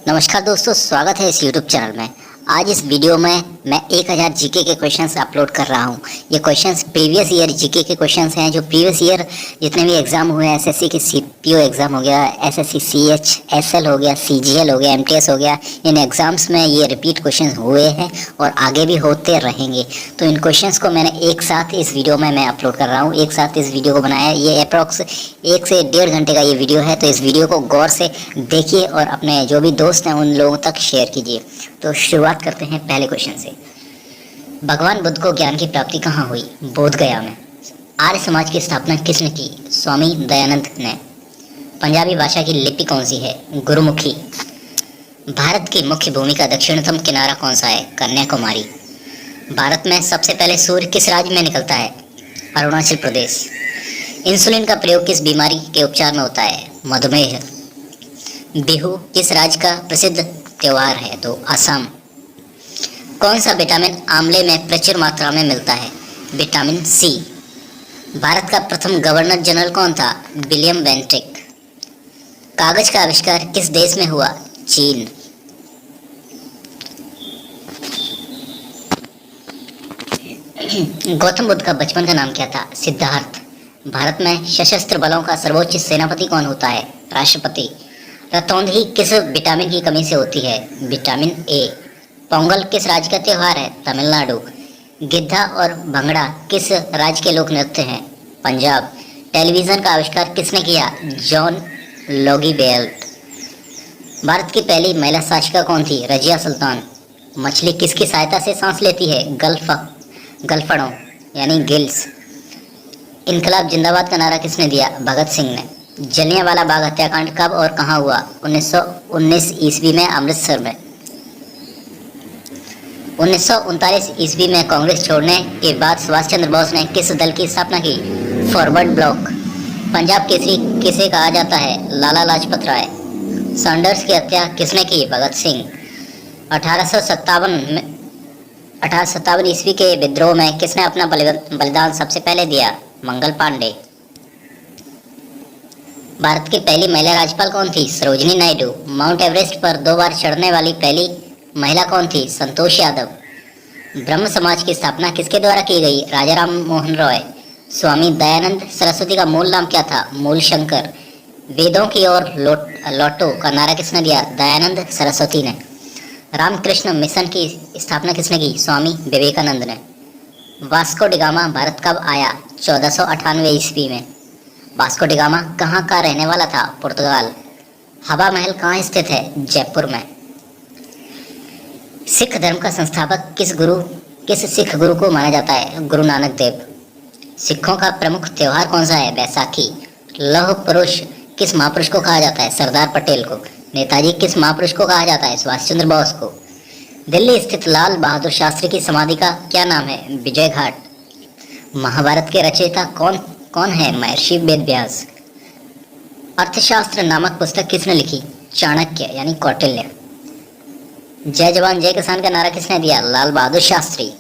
नमस्कार दोस्तों, स्वागत है इस YouTube चैनल में। आज इस वीडियो में मैं 1000 जीके के क्वेश्चंस अपलोड कर रहा हूं। ये क्वेश्चंस प्रीवियस ईयर जीके के क्वेश्चंस हैं जो प्रीवियस ईयर जितने भी एग्जाम हुए हैं, एसएससी की सीपीओ एग्जाम हो गया, एसएससी सीएचएसएल हो गया, सीजीएल हो गया, एमटीएस हो गया, इन एग्जाम्स में ये रिपीट क्वेश्चंस हुए हैं और आगे भी होते रहेंगे। तो इन क्वेश्चंस को मैंने एक साथ इस वीडियो में मैं अपलोड कर रहा हूँ, एक साथ इस वीडियो को बनाया। ये अप्रॉक्स 1 से 1.5 घंटे का ये वीडियो है, तो इस वीडियो को गौर से देखिए और अपने जो भी दोस्त हैं उन लोगों तक शेयर कीजिए। तो शुरुआत करते हैं पहले क्वेश्चन से। भगवान बुद्ध को ज्ञान की प्राप्ति कहाँ हुई? बोध गया में। आर्य समाज की स्थापना किसने की? स्वामी दयानंद ने। पंजाबी भाषा की लिपि कौन सी है? गुरुमुखी। भारत की मुख्य भूमि का दक्षिणतम किनारा कौन सा है? कन्याकुमारी। भारत में सबसे पहले सूर्य किस राज्य में निकलता है? अरुणाचल प्रदेश। इंसुलिन का प्रयोग किस बीमारी के उपचार में होता है? मधुमेह। बिहू किस राज्य का प्रसिद्ध त्योहार है? तो असम। कौन सा विटामिन आंवले में प्रचुर मात्रा में मिलता है? Vitamin C. भारत का प्रथम गवर्नर जनरल कौन था? William Bentinck. कागज का आविष्कार किस देश में हुआ? चीन। गौतम बुद्ध का बचपन का नाम क्या था? सिद्धार्थ। भारत में सशस्त्र बलों का सर्वोच्च सेनापति कौन होता है? राष्ट्रपति। रतौंधी किस विटामिन की कमी से होती है? Vitamin A. पोंगल किस राज्य का त्योहार है? तमिलनाडु। गिद्धा और भंगड़ा किस राज्य के लोक नृत्य हैं? पंजाब। टेलीविजन का आविष्कार किसने किया? John Logie belt. भारत की पहली महिला शासिका कौन थी? रजिया सुल्तान। मछली किसकी सहायता से सांस लेती है? गलफड़ों यानी गिल्स। इनकलाब जिंदाबाद का नारा किसने दिया? भगत सिंह ने। जलियांवाला बाग हत्याकांड कब और कहां हुआ? 1919 ईस्वी में अमृतसर में। 1939 ईस्वी में कांग्रेस छोड़ने के बाद सुभाष चंद्र बोस ने किस दल की स्थापना की? Forward block. पंजाब केसरी किसे कहा जाता है? लाला लाजपत राय। सैंडर्स की हत्या किसने की? भगत सिंह। 1857 ईस्वी के विद्रोह में किसने अपना बलिदान सबसे पहले दिया? मंगल पांडे। भारत की पहली महिला राज्यपाल कौन थी? सरोजिनी नायडू। माउंट एवरेस्ट पर 2 बार चढ़ने वाली पहली महिला कौन थी? संतोष यादव। ब्रह्म समाज की स्थापना किसके द्वारा की गई? राजा राम मोहन रॉय। स्वामी दयानंद सरस्वती का मूल नाम क्या था? मूल शंकर। वेदों की ओर लौटो का नारा किसने दिया? दयानंद सरस्वती ने। रामकृष्ण मिशन की स्थापना किसने की? स्वामी विवेकानंद ने। वास्को डिगामा भारत कब आया? 1498 ईस्वी में। वास्को डिगामा कहाँ का रहने वाला था? पुर्तगाल। हवा महल कहाँ स्थित है? जयपुर में। सिख धर्म का संस्थापक किस सिख गुरु को माना जाता है? गुरु नानक देव। सिखों का प्रमुख त्योहार कौन सा है? बैसाखी। लौह पुरुष किस महापुरुष को कहा जाता है? सरदार पटेल को। नेताजी किस महापुरुष को कहा जाता है? सुभाष चंद्र बोस को। दिल्ली स्थित लाल बहादुर शास्त्री की समाधि का क्या नाम है? विजय घाट। महाभारत के रचयिता कौन है? महर्षि वेदव्यास। अर्थशास्त्र नामक पुस्तक किसने लिखी? चाणक्य यानी कौटिल्य। जय जवान जय किसान का नारा किसने दिया? लाल बहादुर शास्त्री।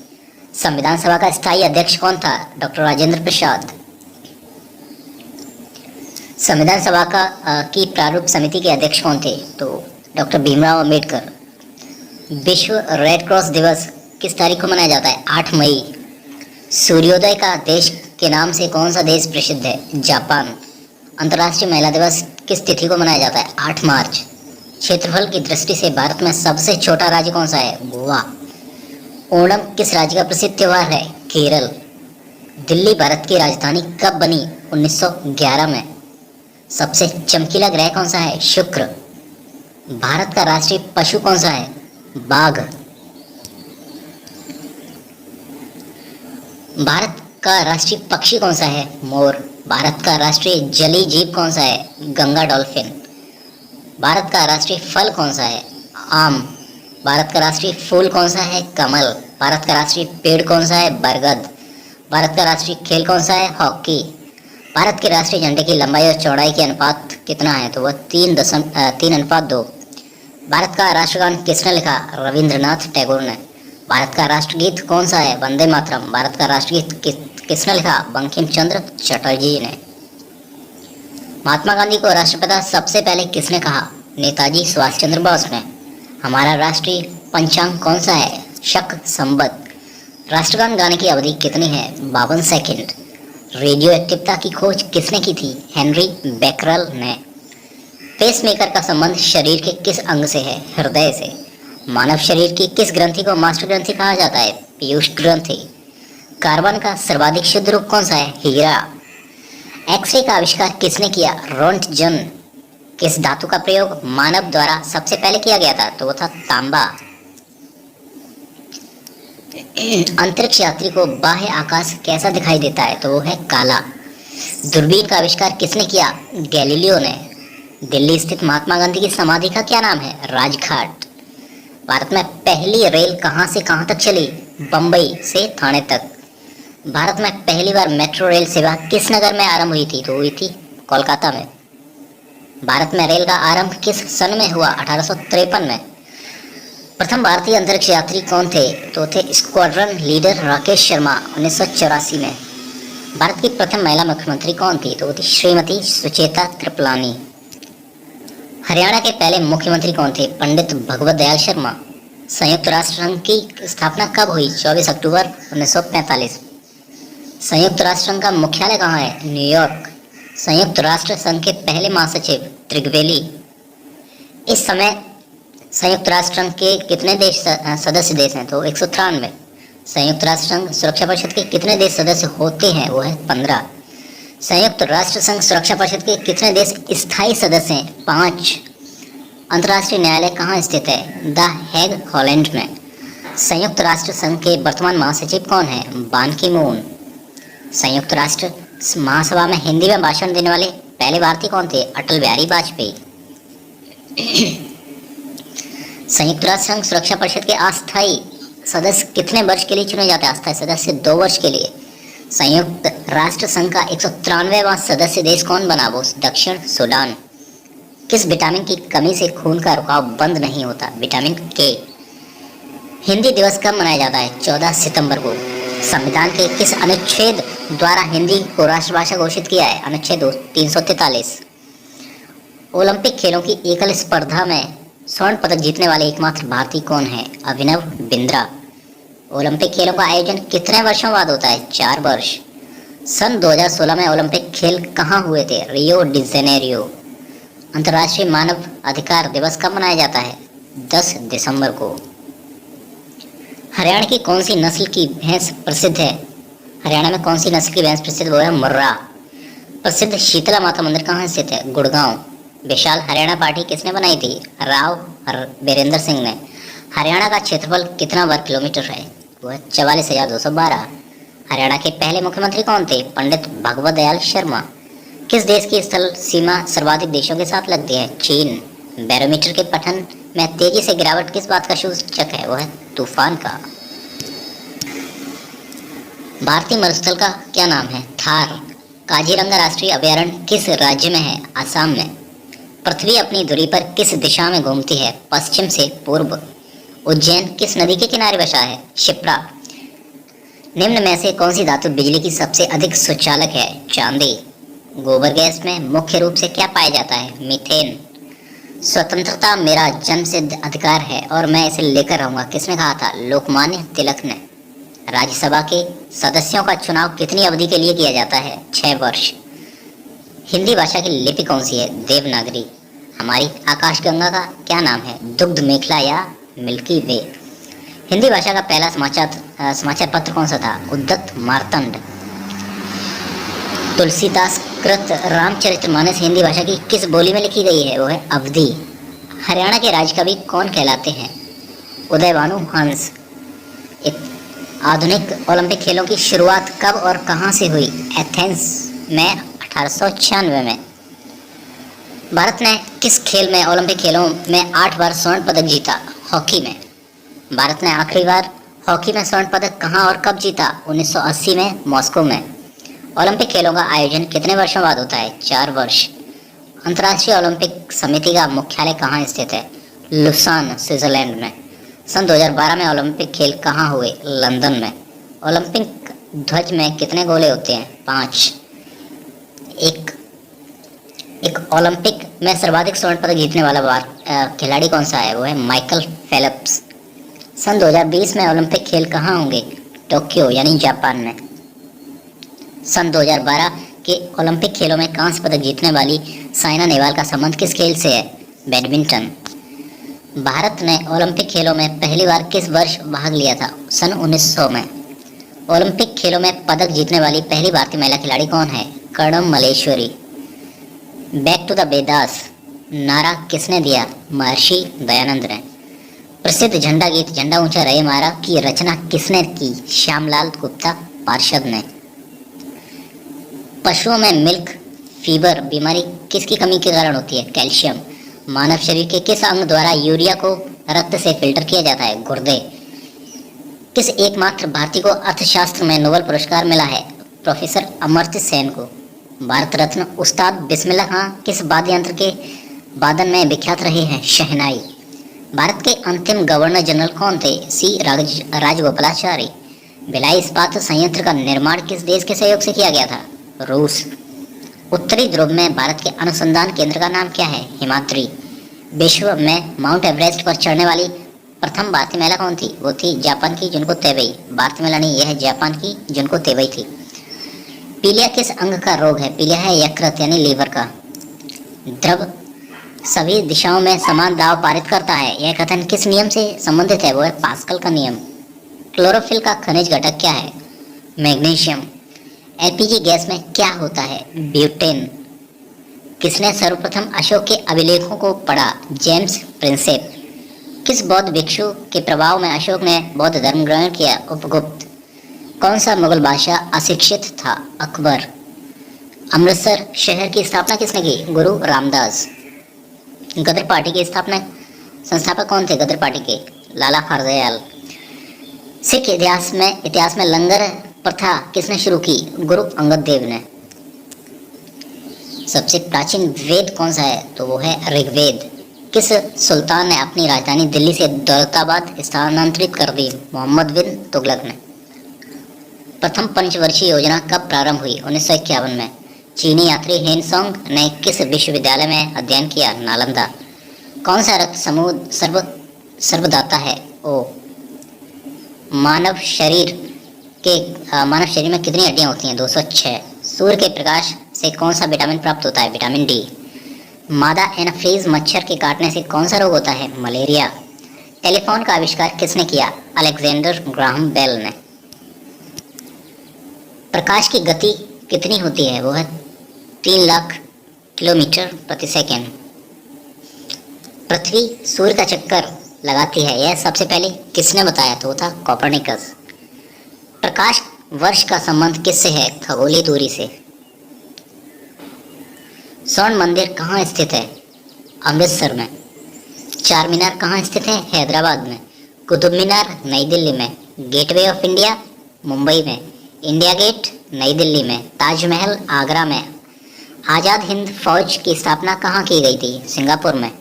संविधान सभा का स्थायी अध्यक्ष कौन था? डॉक्टर राजेंद्र प्रसाद। संविधान सभा की प्रारूप समिति के अध्यक्ष कौन थे? तो डॉक्टर भीमराव अंबेडकर। विश्व रेड क्रॉस दिवस किस तारीख को मनाया जाता है? 8 मई। सूर्योदय का देश के नाम से कौन सा देश प्रसिद्ध है? जापान। अंतर्राष्ट्रीय महिला दिवस किस तिथि को मनाया जाता है? 8 मार्च। क्षेत्रफल की दृष्टि से भारत में सबसे छोटा राज्य कौन सा है? गोवा। ओणम किस राज्य का प्रसिद्ध त्योहार है? केरल। दिल्ली भारत की राजधानी कब बनी? 1911 में। सबसे चमकीला ग्रह कौन सा है? शुक्र। भारत का राष्ट्रीय पशु कौन सा है? बाघ। भारत का राष्ट्रीय पक्षी कौन सा है? मोर। भारत का राष्ट्रीय जलीय जीव कौन सा है? गंगा डॉल्फिन। भारत का राष्ट्रीय फल कौन सा है? आम। भारत का राष्ट्रीय फूल कौन सा है? कमल। भारत का राष्ट्रीय पेड़ कौन सा है? बरगद। भारत का राष्ट्रीय खेल कौन सा है? हॉकी। भारत के राष्ट्रीय झंडे की लंबाई और चौड़ाई के अनुपात कितना है? तो वह 3:2। भारत का राष्ट्रगान किसने लिखा? रविंद्रनाथ टैगोर ने। भारत का राष्ट्रगीत कौन सा है? वंदे मातरम। भारत का राष्ट्रगीत किसने लिखा? बंकिम चंद्र चटर्जी ने। महात्मा गांधी को राष्ट्रपिता सबसे पहले किसने कहा? नेताजी सुभाष चंद्र बोस ने। हमारा राष्ट्रीय पंचांग कौन सा है? शक संवत। राष्ट्रगान गाने की अवधि कितनी है? 52 सेकंड। रेडियो एक्टिवता की खोज किसने की थी? हेनरी बेकरल ने। पेसमेकर का संबंध शरीर के किस अंग से है? हृदय से। मानव शरीर की किस ग्रंथि को मास्टर ग्रंथि कहा जाता है? पीयूष ग्रंथि। कार्बन का सर्वाधिक शुद्ध रूप कौन सा है? हीरा। एक्सरे का आविष्कार किसने किया? रोंटगन। किस धातु का प्रयोग मानव द्वारा सबसे पहले किया गया था? तो वो था तांबा। अंतरिक्ष यात्री को बाह्य आकाश कैसा दिखाई देता है? तो वो है काला। दूरबीन का आविष्कार किसने किया? गैलीलियो ने। दिल्ली स्थित महात्मा गांधी की समाधि का क्या नाम है? राजघाट। भारत में पहली रेल कहां से कहां तक चली? बंबई से थाने तक। भारत में पहली बार मेट्रो रेल सेवा किस नगर में आरंभ हुई थी? तो हुई थी कोलकाता में। भारत में रेल का आरंभ किस सन में हुआ? 1853 में। प्रथम भारतीय अंतरिक्ष यात्री कौन थे? तो थे स्क्वाड्रन लीडर राकेश शर्मा 1984 में। भारत की प्रथम महिला मुख्यमंत्री कौन थी? तो वो थी श्रीमती सुचेता कृपलानी। हरियाणा के पहले मुख्यमंत्री कौन थे? पंडित भगवत दयाल शर्मा। संयुक्त राष्ट्र संघ की स्थापना कब हुई? 24 अक्टूबर 1945। संयुक्त राष्ट्र संघ का मुख्यालय कहाँ है? न्यूयॉर्क। संयुक्त राष्ट्र संघ के पहले महासचिव त्रिगवेली। इस समय संयुक्त राष्ट्र संघ के कितने देश सदस्य देश हैं? तो 193। संयुक्त राष्ट्र संघ सुरक्षा परिषद के कितने देश सदस्य होते हैं? वो है 15। संयुक्त राष्ट्र संघ सुरक्षा परिषद के कितने देश स्थायी सदस्य हैं? 5। अंतर्राष्ट्रीय न्यायालय कहाँ स्थित है? द हेग, हॉलैंड में। संयुक्त राष्ट्र संघ के वर्तमान महासचिव कौन है? बान की मून। संयुक्त राष्ट्र महासभा में हिंदी में भाषण देने वाले पहले भारतीय कौन थे? अटल बिहारी वाजपेयी। संयुक्त राष्ट्र संघ सुरक्षा परिषद के अस्थायी सदस्य कितने वर्ष के लिए चुने जाते हैं? अस्थायी सदस्य 2 वर्ष के लिए। संयुक्त राष्ट्र संघ का 193वां सदस्य देश कौन बना? वो दक्षिण सूडान। किस विटामिन की कमी से खून का रुकाव बंद नहीं होता? विटामिन के। हिंदी दिवस कब मनाया जाता है? 14 सितंबर को। संविधान के किस अनुच्छेद द्वारा हिंदी को राष्ट्रभाषा घोषित किया है? अनुच्छेद 343। ओलंपिक खेलों की एकल स्पर्धा में स्वर्ण पदक जीतने वाले एकमात्र भारतीय कौन है? अभिनव बिंद्रा। ओलंपिक खेलों का आयोजन कितने वर्षों बाद होता है? 4 वर्ष। सन 2016 में ओलंपिक खेल कहाँ हुए थे? Rio de Janeiro. अंतर्राष्ट्रीय मानव अधिकार दिवस कब मनाया जाता है? 10 दिसंबर को। हरियाणा की कौन सी नस्ल की भैंस प्रसिद्ध है? हरियाणा में कौन सी नस्ल की भैंस प्रसिद्ध? वो है मुर्रा। प्रसिद्ध शीतला माता मंदिर कहाँ स्थित है? गुड़गांव। विशाल हरियाणा पार्टी किसने बनाई थी? राव बीरेंद्र सिंह ने। हरियाणा का क्षेत्रफल कितना वर्ग किलोमीटर है? वह 44,212। हरियाणा के पहले मुख्यमंत्री कौन थे? पंडित भगवत दयाल शर्मा। किस देश की स्थल सीमा सर्वाधिक देशों के साथ लगती है? चीन। बैरोमीटर के पठन में तेजी से गिरावट किस बात का सूचक है? वह है तूफान का। भारतीय मरुस्थल का क्या नाम है? थार। काजीरंगा राष्ट्रीय अभयारण्य किस राज्य में है? असम में। पृथ्वी अपनी धुरी पर किस दिशा में घूमती है? पश्चिम से पूर्व। उज्जैन किस नदी के किनारे बसा है? शिप्रा। निम्न में से कौन सी धातु बिजली की सबसे अधिक सुचालक है? चांदी। गोबर गैस में मुख्य रूप से क्या पाया जाता है? मीथेन। स्वतंत्रता मेरा जन्मसिद्ध अधिकार है और मैं इसे लेकर रहूंगा, किसने कहा था? लोकमान्य तिलक ने। राज्यसभा के सदस्यों का चुनाव कितनी अवधि के लिए किया जाता है? 6 वर्ष। हिंदी भाषा की लिपि कौन सी है? देवनागरी। हमारी आकाशगंगा का क्या नाम है? दुग्ध मेखला या मिल्की वे। हिंदी भाषा का पहला समाचार पत्र कौन सा था? उद्यत मार्तंड। तुलसीदास कृत रामचरितमानस हिंदी भाषा की किस बोली में लिखी गई है? वो है अवधी। हरियाणा के राजकवि कौन कहलाते हैं? उदयभानु हंस। आधुनिक ओलंपिक खेलों की शुरुआत कब और कहां से हुई? एथेंस में 1896 में। भारत ने किस खेल में ओलंपिक खेलों में 8 बार स्वर्ण पदक जीता? हॉकी में। भारत ने आखिरी बार हॉकी में स्वर्ण पदक कहां और कब जीता? 1980 में मॉस्को में। ओलंपिक खेलों का आयोजन कितने वर्षों बाद होता है? 4 वर्ष। अंतर्राष्ट्रीय ओलंपिक समिति का मुख्यालय कहाँ स्थित है? लुसान, स्विट्जरलैंड में। सन 2012 में ओलंपिक खेल कहाँ हुए? लंदन में। ओलंपिक ध्वज में कितने गोले होते हैं? 5। एक ओलंपिक में सर्वाधिक स्वर्ण पदक जीतने वाला खिलाड़ी कौन सा है? वो है माइकल फेल्प्स। सन 2020 में ओलंपिक खेल कहाँ होंगे? टोक्यो यानी जापान में। सन 2012 के ओलंपिक खेलों में कांस्य पदक जीतने वाली साइना नेहवाल का संबंध किस खेल से है? बैडमिंटन। भारत ने ओलंपिक खेलों में पहली बार किस वर्ष भाग लिया था? सन 1900 में। ओलंपिक खेलों में पदक जीतने वाली पहली भारतीय महिला खिलाड़ी कौन है? Karnam Malleswari. Back to the Vedas नारा किसने दिया? महर्षि दयानंद ने। प्रसिद्ध झंडा गीत झंडा ऊंचा रहे हमारा की रचना किसने की? श्यामलाल गुप्ता पार्षद ने। पशुओं में मिल्क फीवर बीमारी किसकी कमी के कारण होती है? कैल्शियम। मानव शरीर के किस अंग द्वारा यूरिया को रक्त से फिल्टर किया जाता है? गुर्दे। किस एकमात्र भारतीय को अर्थशास्त्र में नोबेल पुरस्कार मिला है? प्रोफेसर अमर्त्य सेन को। भारत रत्न उस्ताद बिस्मिल्लाह खां किस वाद्य यंत्र के वादन में विख्यात रहे हैं? शहनाई। भारत के अंतिम गवर्नर जनरल कौन थे? सी राजगोपालाचारी। भिलाई इस्पात संयंत्र का निर्माण किस देश के सहयोग से किया गया था? रूस। उत्तरी ध्रुव में भारत के अनुसंधान केंद्र का नाम क्या है? हिमाद्री। विश्व में माउंट एवरेस्ट पर चढ़ने वाली प्रथम भारतीय महिला कौन थी? वो थी जापान की जुनको तेबई। भारतीय महिला नहीं, यह है जापान की जुनको तेबई थी। पीलिया किस अंग का रोग है? पीलिया है यकृत यानी लीवर का। द्रव सभी दिशाओं में समान दाव पारित करता है, यह कथन किस नियम से संबंधित है? वो है पास्कल का नियम। क्लोरोफिल का खनिज घटक क्या है? मैग्नीशियम। एलपीजी गैस में क्या होता है? ब्यूटेन। किसने सर्वप्रथम अशोक के अभिलेखों को पढ़ा? James Prinsep. किस बौद्ध भिक्षु के प्रभाव में अशोक ने बौद्ध धर्म ग्रहण किया? उपगुप्त। कौन सा मुगल बादशाह अशिक्षित था? अकबर। अमृतसर शहर की स्थापना किसने की? गुरु रामदास। गदर पार्टी के संस्थापक कौन थे? गदर पार्टी के लाला हरदयाल। सिख इतिहास में लंगर प्रथा किसने शुरू की? गुरु अंगद देव ने। सबसे प्राचीन वेद कौन सा है? तो वो है ऋग्वेद। किस सुल्तान ने अपनी राजधानी दिल्ली से दौलताबाद स्थानांतरित कर दी? मोहम्मद बिन तुगलक ने। प्रथम पंचवर्षीय योजना कब प्रारंभ हुई? 1951 में। चीनी यात्री हेनसोंग ने किस विश्वविद्यालय में अध्ययन किया? नालंदा। कौन सा रक्त समूह सर्वदाता है? ओ। मानव शरीर में कितनी हड्डियां होती हैं? 206। सूर्य के प्रकाश से कौन सा विटामिन प्राप्त होता है? Vitamin D. मादा एनाफीज मच्छर के काटने से कौन सा रोग होता है? मलेरिया। टेलीफोन का आविष्कार किसने किया? अलेक्जेंडर ग्राहम बेल ने। प्रकाश की गति कितनी होती है? वो है 3 लाख किलोमीटर प्रति सेकंड। पृथ्वी सूर्य का चक्कर लगाती है, यह सबसे पहले किसने बताया? तो वो था कोपरनिकस। प्रकाश वर्ष का संबंध किससे है? खगोलीय दूरी से। स्वर्ण मंदिर कहाँ स्थित है? अमृतसर में। चार मीनार कहाँ स्थित है? हैदराबाद में। कुतुब मीनार नई दिल्ली में। गेटवे ऑफ इंडिया मुंबई में। इंडिया गेट नई दिल्ली में। ताजमहल आगरा में। आज़ाद हिंद फौज की स्थापना कहाँ की गई थी? सिंगापुर में।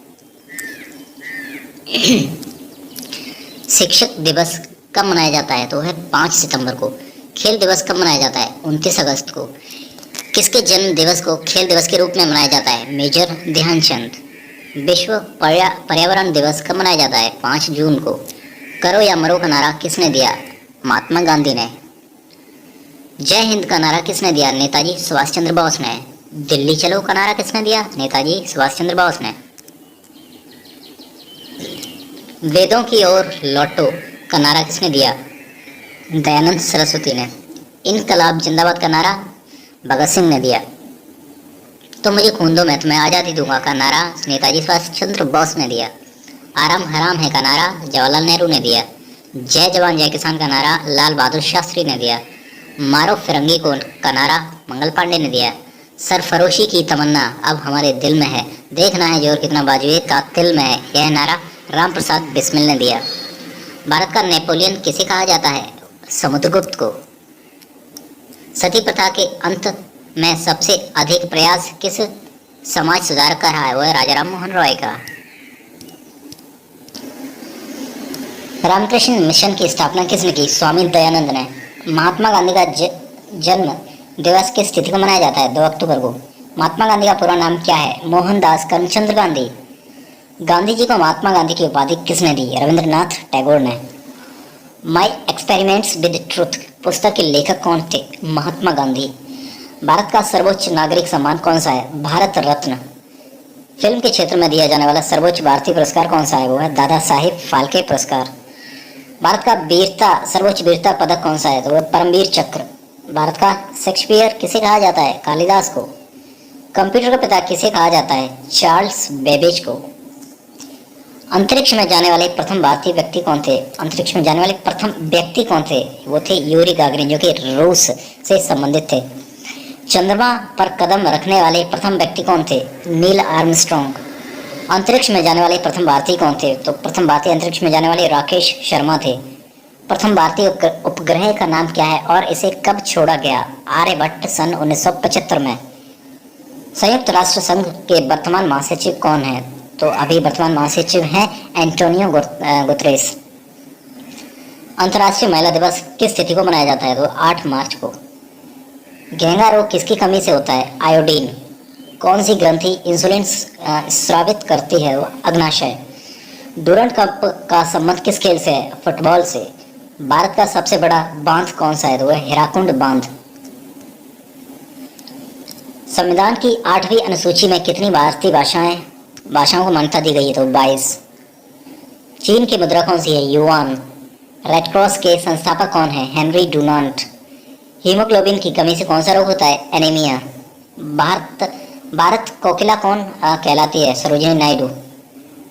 शिक्षक दिवस कब मनाया जाता है? तो है 5 सितंबर को। खेल दिवस कब मनाया जाता है? 29 अगस्त को। किसके जन्म दिवस को खेल दिवस के रूप में मनाया जाता है? मेजर ध्यानचंद। विश्व पर्यावरण दिवस कब मनाया जाता है? 5 जून को। करो या मरो का नारा किसने दिया? महात्मा गांधी ने। जय हिंद का नारा किसने दिया? नेताजी सुभाष चंद्र बोस ने। दिल्ली चलो का नारा किसने दिया? नेताजी सुभाष चंद्र बोस ने। वेदों की ओर लौटो का नारा किसने दिया? दयानंद सरस्वती ने। इनकलाब जिंदाबाद का नारा भगत सिंह ने दिया। तो मुझे खून दो मैं तुम्हें आज़ादी दूंगा का नारा नेताजी सुभाष चंद्र बोस ने दिया। आराम हराम है का नारा जवाहरलाल नेहरू ने दिया। जय जवान जय किसान का नारा लाल बहादुर शास्त्री ने दिया। मारो फिरंगी को का नारा मंगल पांडे ने दिया। सरफरोशी की तमन्ना अब हमारे दिल में है, देखना है जोर कितना बाजुए का तिल में है, यह नारा राम प्रसाद बिस्मिल ने दिया। भारत का नेपोलियन किसे कहा जाता है? समुद्रगुप्त को। सती प्रथा के अंत में सबसे अधिक प्रयास किस समाज सुधारक का रहा है? वो है राजा राम मोहन रॉय का। रामकृष्ण मिशन की स्थापना किसने की? स्वामी दयानंद ने। महात्मा गांधी का जन्म दिवस किस तिथि को मनाया जाता है? 2 अक्टूबर को। महात्मा गांधी का पूरा नाम क्या है? मोहनदास करमचंद गांधी। गांधी जी को महात्मा गांधी की उपाधि किसने दी? रविंद्रनाथ टैगोर ने। माई एक्सपेरिमेंट्स विद ट्रुथ पुस्तक के लेखक कौन थे? महात्मा गांधी। भारत का सर्वोच्च नागरिक सम्मान कौन सा है? भारत रत्न। फिल्म के क्षेत्र में दिया जाने वाला सर्वोच्च भारतीय पुरस्कार कौन सा है? वो है दादा साहिब फाल्के पुरस्कार। भारत का सर्वोच्च वीरता पदक कौन सा है? तो वो परमवीर चक्र। भारत का शेक्सपियर किसे कहा जाता है? कालिदास को। कंप्यूटर का पिता किसे कहा जाता है? चार्ल्स बेबेज को। अंतरिक्ष में जाने वाले प्रथम भारतीय व्यक्ति कौन थे? अंतरिक्ष में जाने वाले प्रथम व्यक्ति कौन थे? वो थे यूरी गागरिन, जो कि रूस से संबंधित थे। चंद्रमा पर कदम रखने वाले प्रथम व्यक्ति कौन थे? Neil Armstrong. अंतरिक्ष में जाने वाले प्रथम भारतीय कौन थे? तो प्रथम भारतीय अंतरिक्ष में जाने वाले राकेश शर्मा थे। प्रथम भारतीय उपग्रह का नाम क्या है और इसे कब छोड़ा गया? आर्यभट्ट सन 1975 में। संयुक्त राष्ट्र संघ के वर्तमान महासचिव कौन है? तो अभी वर्तमान महासचिव हैं एंटोनियो गुतरेस। अंतर्राष्ट्रीय महिला दिवस किस तिथि को मनाया जाता है? तो 8 मार्च को। घेंगा रोग किसकी कमी से होता है? आयोडीन। कौन सी ग्रंथि इंसुलिन स्रावित करती है? वो अग्नाशय। डूरंट कप का संबंध किस खेल से है? फुटबॉल से। भारत का सबसे बड़ा बांध कौन सा है? तो वह हीराकुंड बांध। संविधान की 8वीं अनुसूची में कितनी भारतीय भाषाओं को मान्यता दी गई है? तो 22। चीन की मुद्रा कौन सी है? युआन। रेड क्रॉस के संस्थापक कौन है? Henry Dunant. हीमोग्लोबिन की कमी से कौन सा रोग होता है? एनीमिया। भारत कोकिला कौन कहलाती है? सरोजिनी नायडू।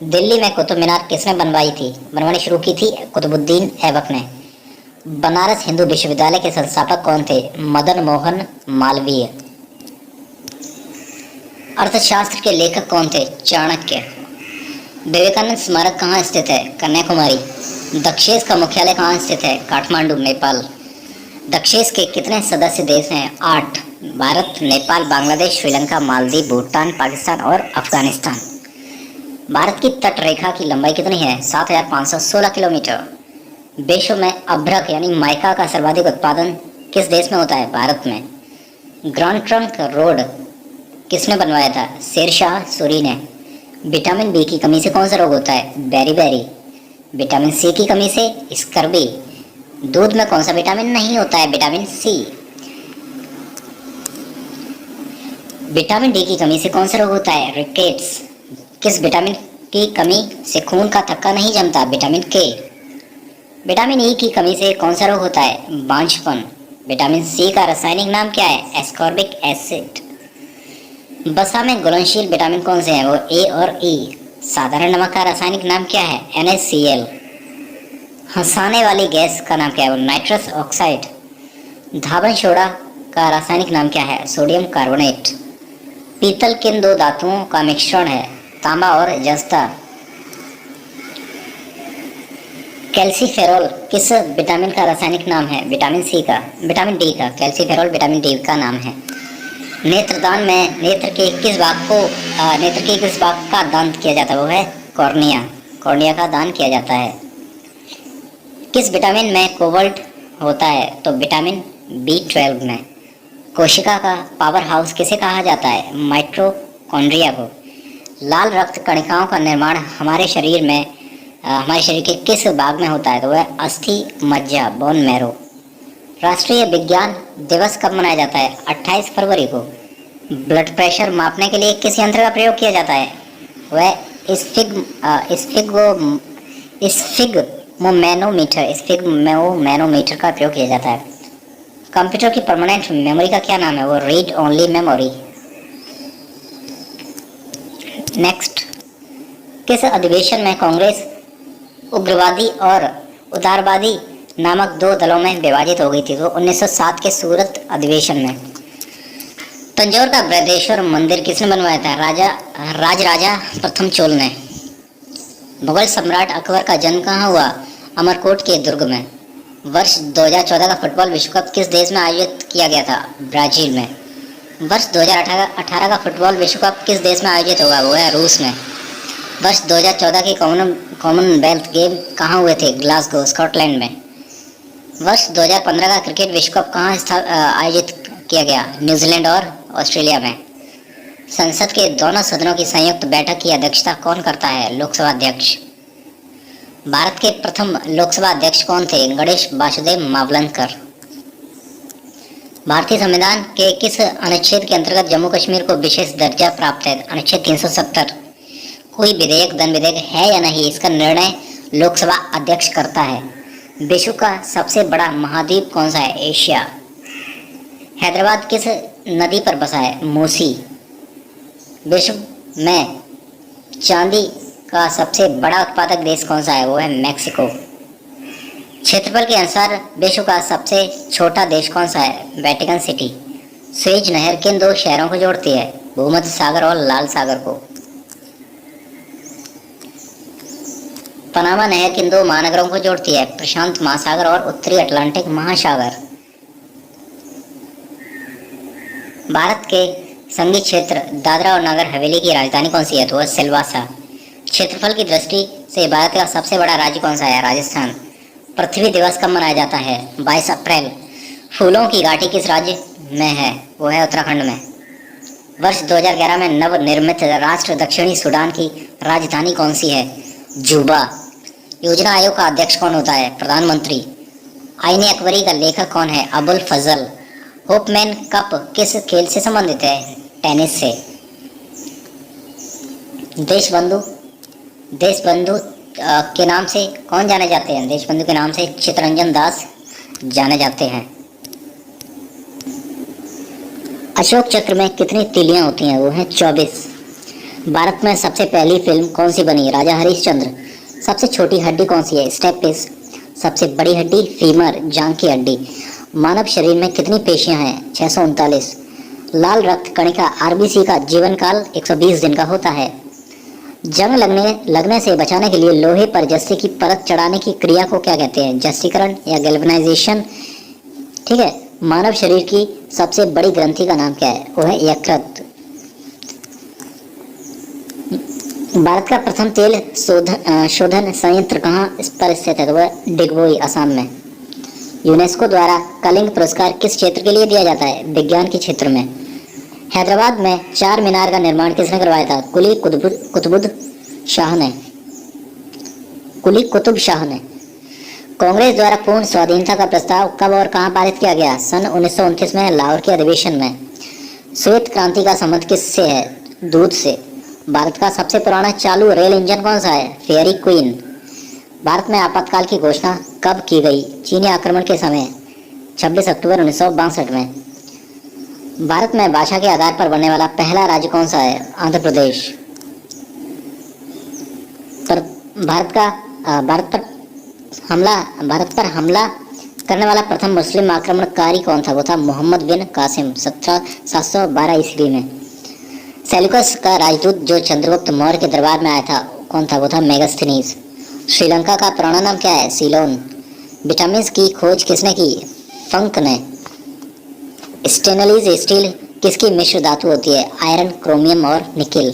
दिल्ली में कुतुब मीनार किसने बनवानी शुरू की थी? कुतुबुद्दीन ऐबक ने। बनारस हिंदू विश्वविद्यालय के संस्थापक कौन थे? मदन मोहन मालवीय। अर्थशास्त्र के लेखक कौन थे? चाणक्य। विवेकानंद स्मारक कहाँ स्थित है? कन्याकुमारी। दक्षेस का मुख्यालय कहाँ स्थित है? काठमांडू, नेपाल। दक्षेस के कितने सदस्य देश हैं? 8। भारत, नेपाल, बांग्लादेश, श्रीलंका, मालदीव, भूटान, पाकिस्तान और अफगानिस्तान। भारत की तट रेखा की लंबाई कितनी है? 7516 किलोमीटर। विश्व में अभ्रक यानी माइका का सर्वाधिक उत्पादन किस देश में होता है? भारत में। ग्रैंड ट्रंक रोड किसने बनवाया था? शेरशाह सूरी ने। विटामिन बी की कमी से कौन सा रोग होता है? बेरी। विटामिन सी की कमी से स्कर्वी। दूध में कौन सा विटामिन नहीं होता है? Vitamin C. विटामिन डी की कमी से कौन सा रोग होता है? रिकेट्स। किस विटामिन की कमी से खून का थक्का नहीं जमता? विटामिन के। विटामिन ई की कमी से कौन सा रोग होता है? बांझपन। विटामिन सी का रासायनिक नाम क्या है? Ascorbic acid. वसा में घुलनशील विटामिन कौन से हैं? वो ए और ई। साधारण नमक का रासायनिक नाम क्या है? NaCl। हंसाने वाली गैस का नाम क्या है? वो नाइट्रस ऑक्साइड। धावन सोडा का रासायनिक नाम क्या है? Sodium carbonate. पीतल किन 2 धातुओं का मिश्रण है? तांबा और जस्ता। कैल्सीफेरॉल किस विटामिन का रासायनिक नाम है? विटामिन डी का। कैल्सीफेरॉल विटामिन डी का नाम है। नेत्रदान में नेत्र के किस भाग का दान किया जाता है? वो है कॉर्निया का दान किया जाता है। किस विटामिन में कोबाल्ट होता है? तो विटामिन B12 में। कोशिका का पावर हाउस किसे कहा जाता है? माइटोकॉन्ड्रिया को। लाल रक्त कणिकाओं का निर्माण हमारे शरीर के किस भाग में होता है? तो वह अस्थि मज्जा, बोन मैरो। राष्ट्रीय विज्ञान दिवस कब मनाया जाता है? 28 फरवरी को। ब्लड प्रेशर मापने के लिए किस यंत्र का प्रयोग किया जाता है? वह स्फिग्मोमैनोमीटर का प्रयोग किया जाता है। कंप्यूटर की परमानेंट मेमोरी का क्या नाम है? वो रीड ओनली मेमोरी। नेक्स्ट, किस अधिवेशन में कांग्रेस उग्रवादी और उदारवादी नामक 2 दलों में विभाजित हो गई थी? तो 1907 के सूरत अधिवेशन में। तंजौर का बृहदेश्वर मंदिर किसने बनवाया था? राजा प्रथम चोल ने। मुगल सम्राट अकबर का जन्म कहाँ हुआ? अमरकोट के दुर्ग में। वर्ष 2014 का फुटबॉल विश्व कप किस देश में आयोजित किया गया था? ब्राजील में। वर्ष 2018 का फुटबॉल विश्व कप किस देश में आयोजित होगा? वो है रूस में। वर्ष 2014 के कॉमनवेल्थ गेम कहाँ हुए थे? ग्लासगो, स्कॉटलैंड में। वर्ष 2015 का क्रिकेट विश्व कप कहाँ आयोजित किया गया? न्यूजीलैंड और ऑस्ट्रेलिया में। संसद के दोनों सदनों की संयुक्त बैठक की अध्यक्षता कौन करता है? लोकसभा अध्यक्ष। भारत के प्रथम लोकसभा अध्यक्ष कौन थे? गणेश वासुदेव मावलंकर। भारतीय संविधान के किस अनुच्छेद के अंतर्गत जम्मू कश्मीर को विशेष दर्जा प्राप्त है? अनुच्छेद 370। कोई विधेयक धन विधेयक है या नहीं, इसका निर्णय लोकसभा अध्यक्ष करता है। विश्व का सबसे बड़ा महाद्वीप कौन सा है? एशिया। हैदराबाद किस नदी पर बसा है? मूसी। विश्व में चांदी का सबसे बड़ा उत्पादक देश कौन सा है? वो है मैक्सिको। क्षेत्रफल के अनुसार विश्व का सबसे छोटा देश कौन सा है? Vatican city. स्वेज नहर किन दो शहरों को जोड़ती है? भूमध्य सागर और लाल सागर को। पनामा नहर किन दो महानगरों को जोड़ती है? प्रशांत महासागर और उत्तरी अटलांटिक महासागर। भारत के संघीय क्षेत्र दादरा और नगर हवेली की राजधानी कौन सी है? तो वह सिलवासा। क्षेत्रफल की दृष्टि से भारत का सबसे बड़ा राज्य कौन सा है? राजस्थान। पृथ्वी दिवस कब मनाया जाता है? 22 अप्रैल। फूलों की घाटी किस राज्य में है? वो है उत्तराखंड में। वर्ष 2011 में नवनिर्मित राष्ट्र दक्षिणी सूडान की राजधानी कौन सी है? जूबा। योजना आयोग का अध्यक्ष कौन होता है? प्रधानमंत्री। आईने अकबरी का लेखक कौन है? अबुल फजल। होपमैन कप किस खेल से संबंधित है? टेनिस से। देशबंधु के नाम से कौन जाने जाते हैं? देशबंधु के नाम से चित्तरंजन दास जाने जाते हैं। अशोक चक्र में कितनी तीलियां होती हैं? वो हैं 24। भारत में सबसे पहली फिल्म कौन सी बनी? राजा हरिश्चंद्र। सबसे छोटी हड्डी कौन सी है? स्टेपिस। सबसे बड़ी हड्डी? फीमर, जांघ की हड्डी। मानव शरीर में कितनी पेशियां हैं? 639। लाल रक्त कणिका आरबीसी का जीवन काल 120 दिन का होता है। जंग लगने से बचाने के लिए लोहे पर जस्ते की परत चढ़ाने की क्रिया को क्या कहते हैं? जस्तीकरण या गैल्वेनाइजेशन। ठीक है। मानव शरीर की सबसे बड़ी ग्रंथि का नाम क्या है? वो है यकृत। भारत का प्रथम तेल शोधन संयंत्र कहाँ पर स्थित है? तो वह डिगबोई, असम में। यूनेस्को द्वारा कलिंग पुरस्कार किस क्षेत्र के लिए दिया जाता है? विज्ञान के क्षेत्र में। हैदराबाद में चार मीनार का निर्माण किसने करवाया था? कुली कुतुब शाह ने। कांग्रेस द्वारा पूर्ण स्वाधीनता का प्रस्ताव कब और कहां पारित किया गया? सन 1929 में लाहौर के अधिवेशन में। श्वेत क्रांति का संबंध किससे है? दूध से। भारत का सबसे पुराना चालू रेल इंजन कौन सा है? Fairy queen. भारत में आपातकाल की घोषणा कब की गई? चीनी आक्रमण के समय 26 अक्टूबर 1962 में। भारत में भाषा के आधार पर बनने वाला पहला राज्य कौन सा है? आंध्र प्रदेश। भारत पर हमला करने वाला प्रथम मुस्लिम आक्रमणकारी कौन था? वो था मोहम्मद बिन कासिम 712 ईस्वी में। सेल्यूकस का राजदूत जो चंद्रगुप्त मौर्य के दरबार में आया था कौन था? वो था मेगास्थनीज। श्रीलंका का पुराना नाम क्या है? सीलोन। विटामिन की खोज किसने की? फंक ने। स्टेनलेस स्टील किसकी मिश्र धातु होती है? आयरन, क्रोमियम और निकेल।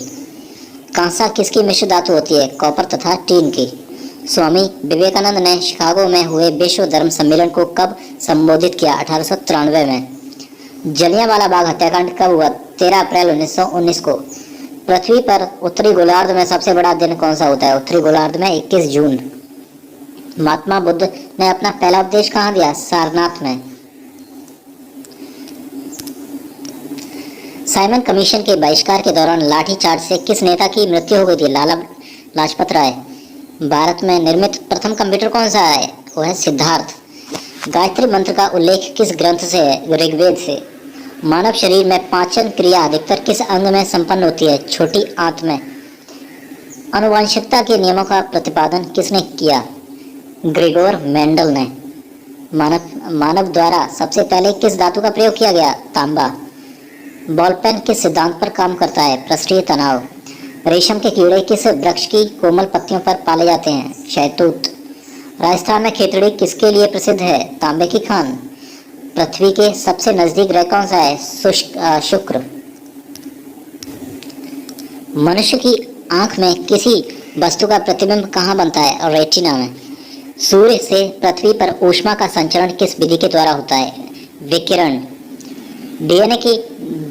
कांसा किसकी मिश्र धातु होती है? कॉपर तथा टीन की। स्वामी विवेकानंद ने शिकागो में हुए विश्व धर्म सम्मेलन को कब संबोधित किया? 1893 में। जलियांवाला बाग हत्याकांड कब हुआ? 13 अप्रैल 1919 को। पृथ्वी पर उत्तरी गोलार्ध में सबसे बड़ा दिन कौन सा होता है? उत्तरी गोलार्ध में 21 जून। महात्मा बुद्ध ने अपना पहला उपदेश कहाँ दिया? सारनाथ में। साइमन कमीशन के बहिष्कार के दौरान लाठीचार्ज से किस नेता की मृत्यु हो गई थी? लाला लाजपत राय। भारत में निर्मित प्रथम कंप्यूटर कौन सा है? वो है सिद्धार्थ। गायत्री मंत्र का उल्लेख किस ग्रंथ से है? ऋग्वेद से। मानव शरीर में पाचन क्रिया अधिकतर किस अंग में संपन्न होती है? छोटी आंत में। आनुवंशिकता के नियमों का प्रतिपादन किसने किया? ग्रेगोर मेंडल ने। मानव द्वारा सबसे पहले किस धातु का प्रयोग किया गया? तांबा। बॉल पेन किस सिद्धांत पर काम करता है? पृष्ठीय तनाव। रेशम के कीड़े किस वृक्ष की कोमल पत्तियों पर पाले जाते हैं? शहतूत। राजस्थान में खेतड़ी किसके लिए प्रसिद्ध है? तांबे की खान। पृथ्वी के सबसे नजदीक ग्रह कौन सा है? शुक्र। मनुष्य की आंख में किसी वस्तु का प्रतिबिंब कहाँ बनता है? रेटिना में। सूर्य से पृथ्वी पर ऊष्मा का संचरण किस विधि के द्वारा होता है? विकिरण। डीएनए की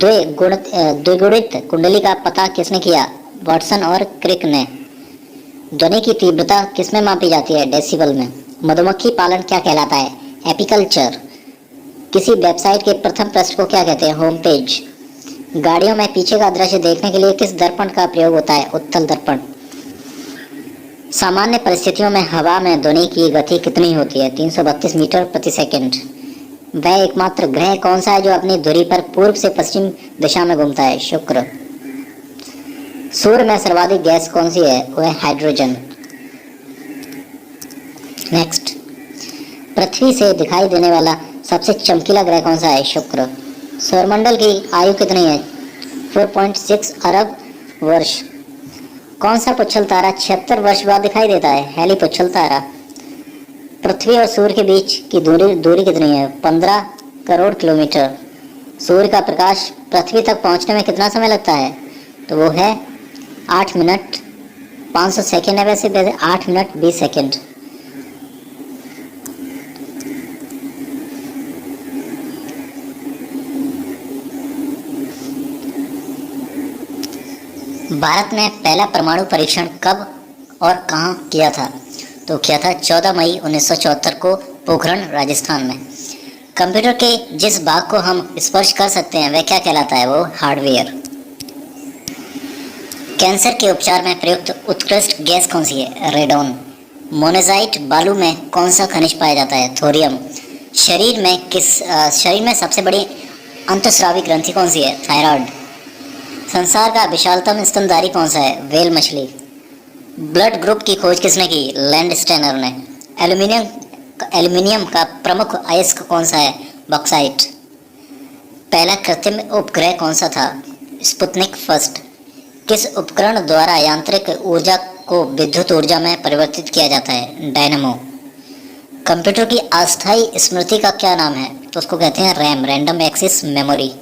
द्विगुणित कुंडली का पता किसने किया? वाटसन और क्रिक ने। ध्वनि की तीव्रता किसमें मापी जाती है? डेसिबल में। मधुमक्खी पालन क्या कहलाता है? एपीकल्चर। किसी वेबसाइट के प्रथम पृष्ठ को क्या कहते हैं? Home page. गाड़ियों में पीछे का दृश्य देखने के लिए किस दर्पण का प्रयोग होता है? उत्तल दर्पण। सामान्य परिस्थितियों में हवा में ध्वनि की गति कितनी होती है? 332 मीटर प्रति सेकंड। वह एकमात्र ग्रह कौन सा है जो अपनी धुरी पर पूर्व से पश्चिम दिशा में घूमता है? शुक्र। सूर्य में सर्वाधिक गैस कौन सी है? वह हाइड्रोजन। नेक्स्ट, पृथ्वी से दिखाई देने वाला सबसे चमकीला ग्रह कौन सा है? शुक्र। सौरमंडल की आयु कितनी है? 4.6 अरब वर्ष। कौन सा पुच्छल तारा 76 वर्ष बाद दिखाई देता है? हैली पुच्छल तारा। पृथ्वी और सूर्य के बीच की दूरी कितनी है? 15 करोड़ किलोमीटर। सूर्य का प्रकाश पृथ्वी तक पहुंचने में कितना समय लगता है? तो वो है 8 मिनट 500 सेकेंड है। वैसे 8 मिनट 20 सेकेंड। भारत ने पहला परमाणु परीक्षण कब और कहाँ किया था? तो किया था 14 मई 1974 को पोखरण, राजस्थान में। कंप्यूटर के जिस भाग को हम स्पर्श कर सकते हैं वह क्या कहलाता है? वो हार्डवेयर। कैंसर के उपचार में प्रयुक्त उत्कृष्ट गैस कौन सी है? रेडोन। मोनेजाइट बालू में कौन सा खनिज पाया जाता है? थोरियम। शरीर में सबसे बड़ी अंतःस्रावी ग्रंथि कौन सी है? थायराइड। संसार का विशालतम स्तनधारी कौन सा है? व्हेल मछली। ब्लड ग्रुप की खोज किसने की? लैंडस्टेनर ने। एल्यूमिनियम का प्रमुख अयस्क कौन सा है? बॉक्साइट। पहला कृत्रिम उपग्रह कौन सा था? Sputnik first. किस उपकरण द्वारा यांत्रिक ऊर्जा को विद्युत ऊर्जा में परिवर्तित किया जाता है? डायनेमो। कंप्यूटर की अस्थायी स्मृति का क्या नाम है? तो उसको कहते हैं RAM, random access memory.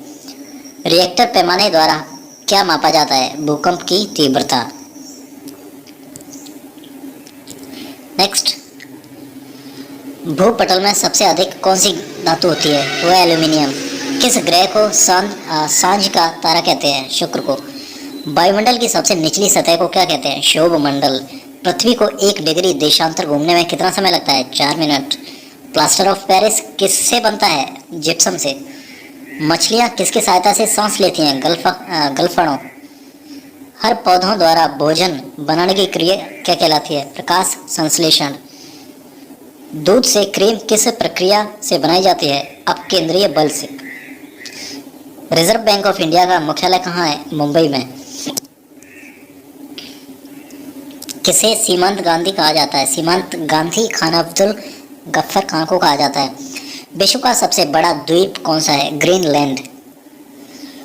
Reactor पैमाने द्वारा क्या मापा जाता है? भूकंप की तीव्रता। नेक्स्ट, भूपटल में सबसे अधिक कौन सी धातु होती है? वह एल्यूमिनियम। किस ग्रह को सांझ का तारा कहते हैं? शुक्र को। वायुमंडल की सबसे निचली सतह को क्या कहते हैं? क्षोभ मंडल। पृथ्वी को 1 डिग्री देशांतर घूमने में कितना समय लगता है? 4 मिनट। प्लास्टर ऑफ पेरिस किससे बनता है? जिप्सम से। मछलियाँ किसकी सहायता से सांस लेती हैं? गलफड़ों। हर पौधों द्वारा भोजन बनाने की क्रिया क्या कहलाती है? प्रकाश संश्लेषण। दूध से क्रीम किस प्रक्रिया से बनाई जाती है? अपकेंद्रीय बल से। रिजर्व बैंक ऑफ इंडिया का मुख्यालय कहाँ है? मुंबई में। किसे सीमांत गांधी कहा जाता है? सीमांत गांधी खान अब्दुल गफ्फर खान को कहा जाता है। विश्व का सबसे बड़ा द्वीप कौन सा है? ग्रीनलैंड।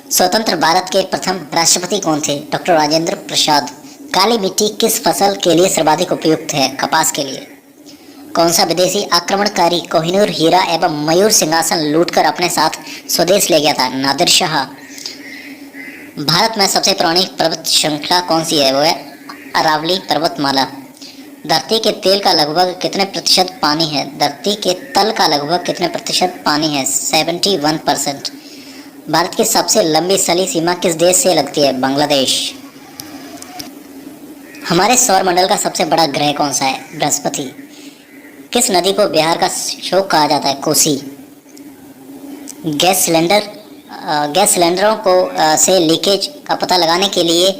स्वतंत्र भारत के प्रथम राष्ट्रपति कौन थे? डॉक्टर राजेंद्र प्रसाद। काली मिट्टी किस फसल के लिए सर्वाधिक उपयुक्त है? कपास के लिए। कौन सा विदेशी आक्रमणकारी कोहिनूर हीरा एवं मयूर सिंहासन लूटकर अपने साथ स्वदेश ले गया था? नादिर शाह। भारत में सबसे पुरानी पर्वत श्रृंखला कौन सी है? वो है अरावली पर्वतमाला। धरती के तेल का लगभग कितने प्रतिशत पानी है? धरती के तल का लगभग कितने प्रतिशत पानी है? 71%। भारत की सबसे लंबी सली सीमा किस देश से लगती है? बांग्लादेश। हमारे सौर मंडल का सबसे बड़ा ग्रह कौन सा है? बृहस्पति। किस नदी को बिहार का शोक कहा जाता है? कोसी। गैस सिलेंडरों को से लीकेज का पता लगाने के लिए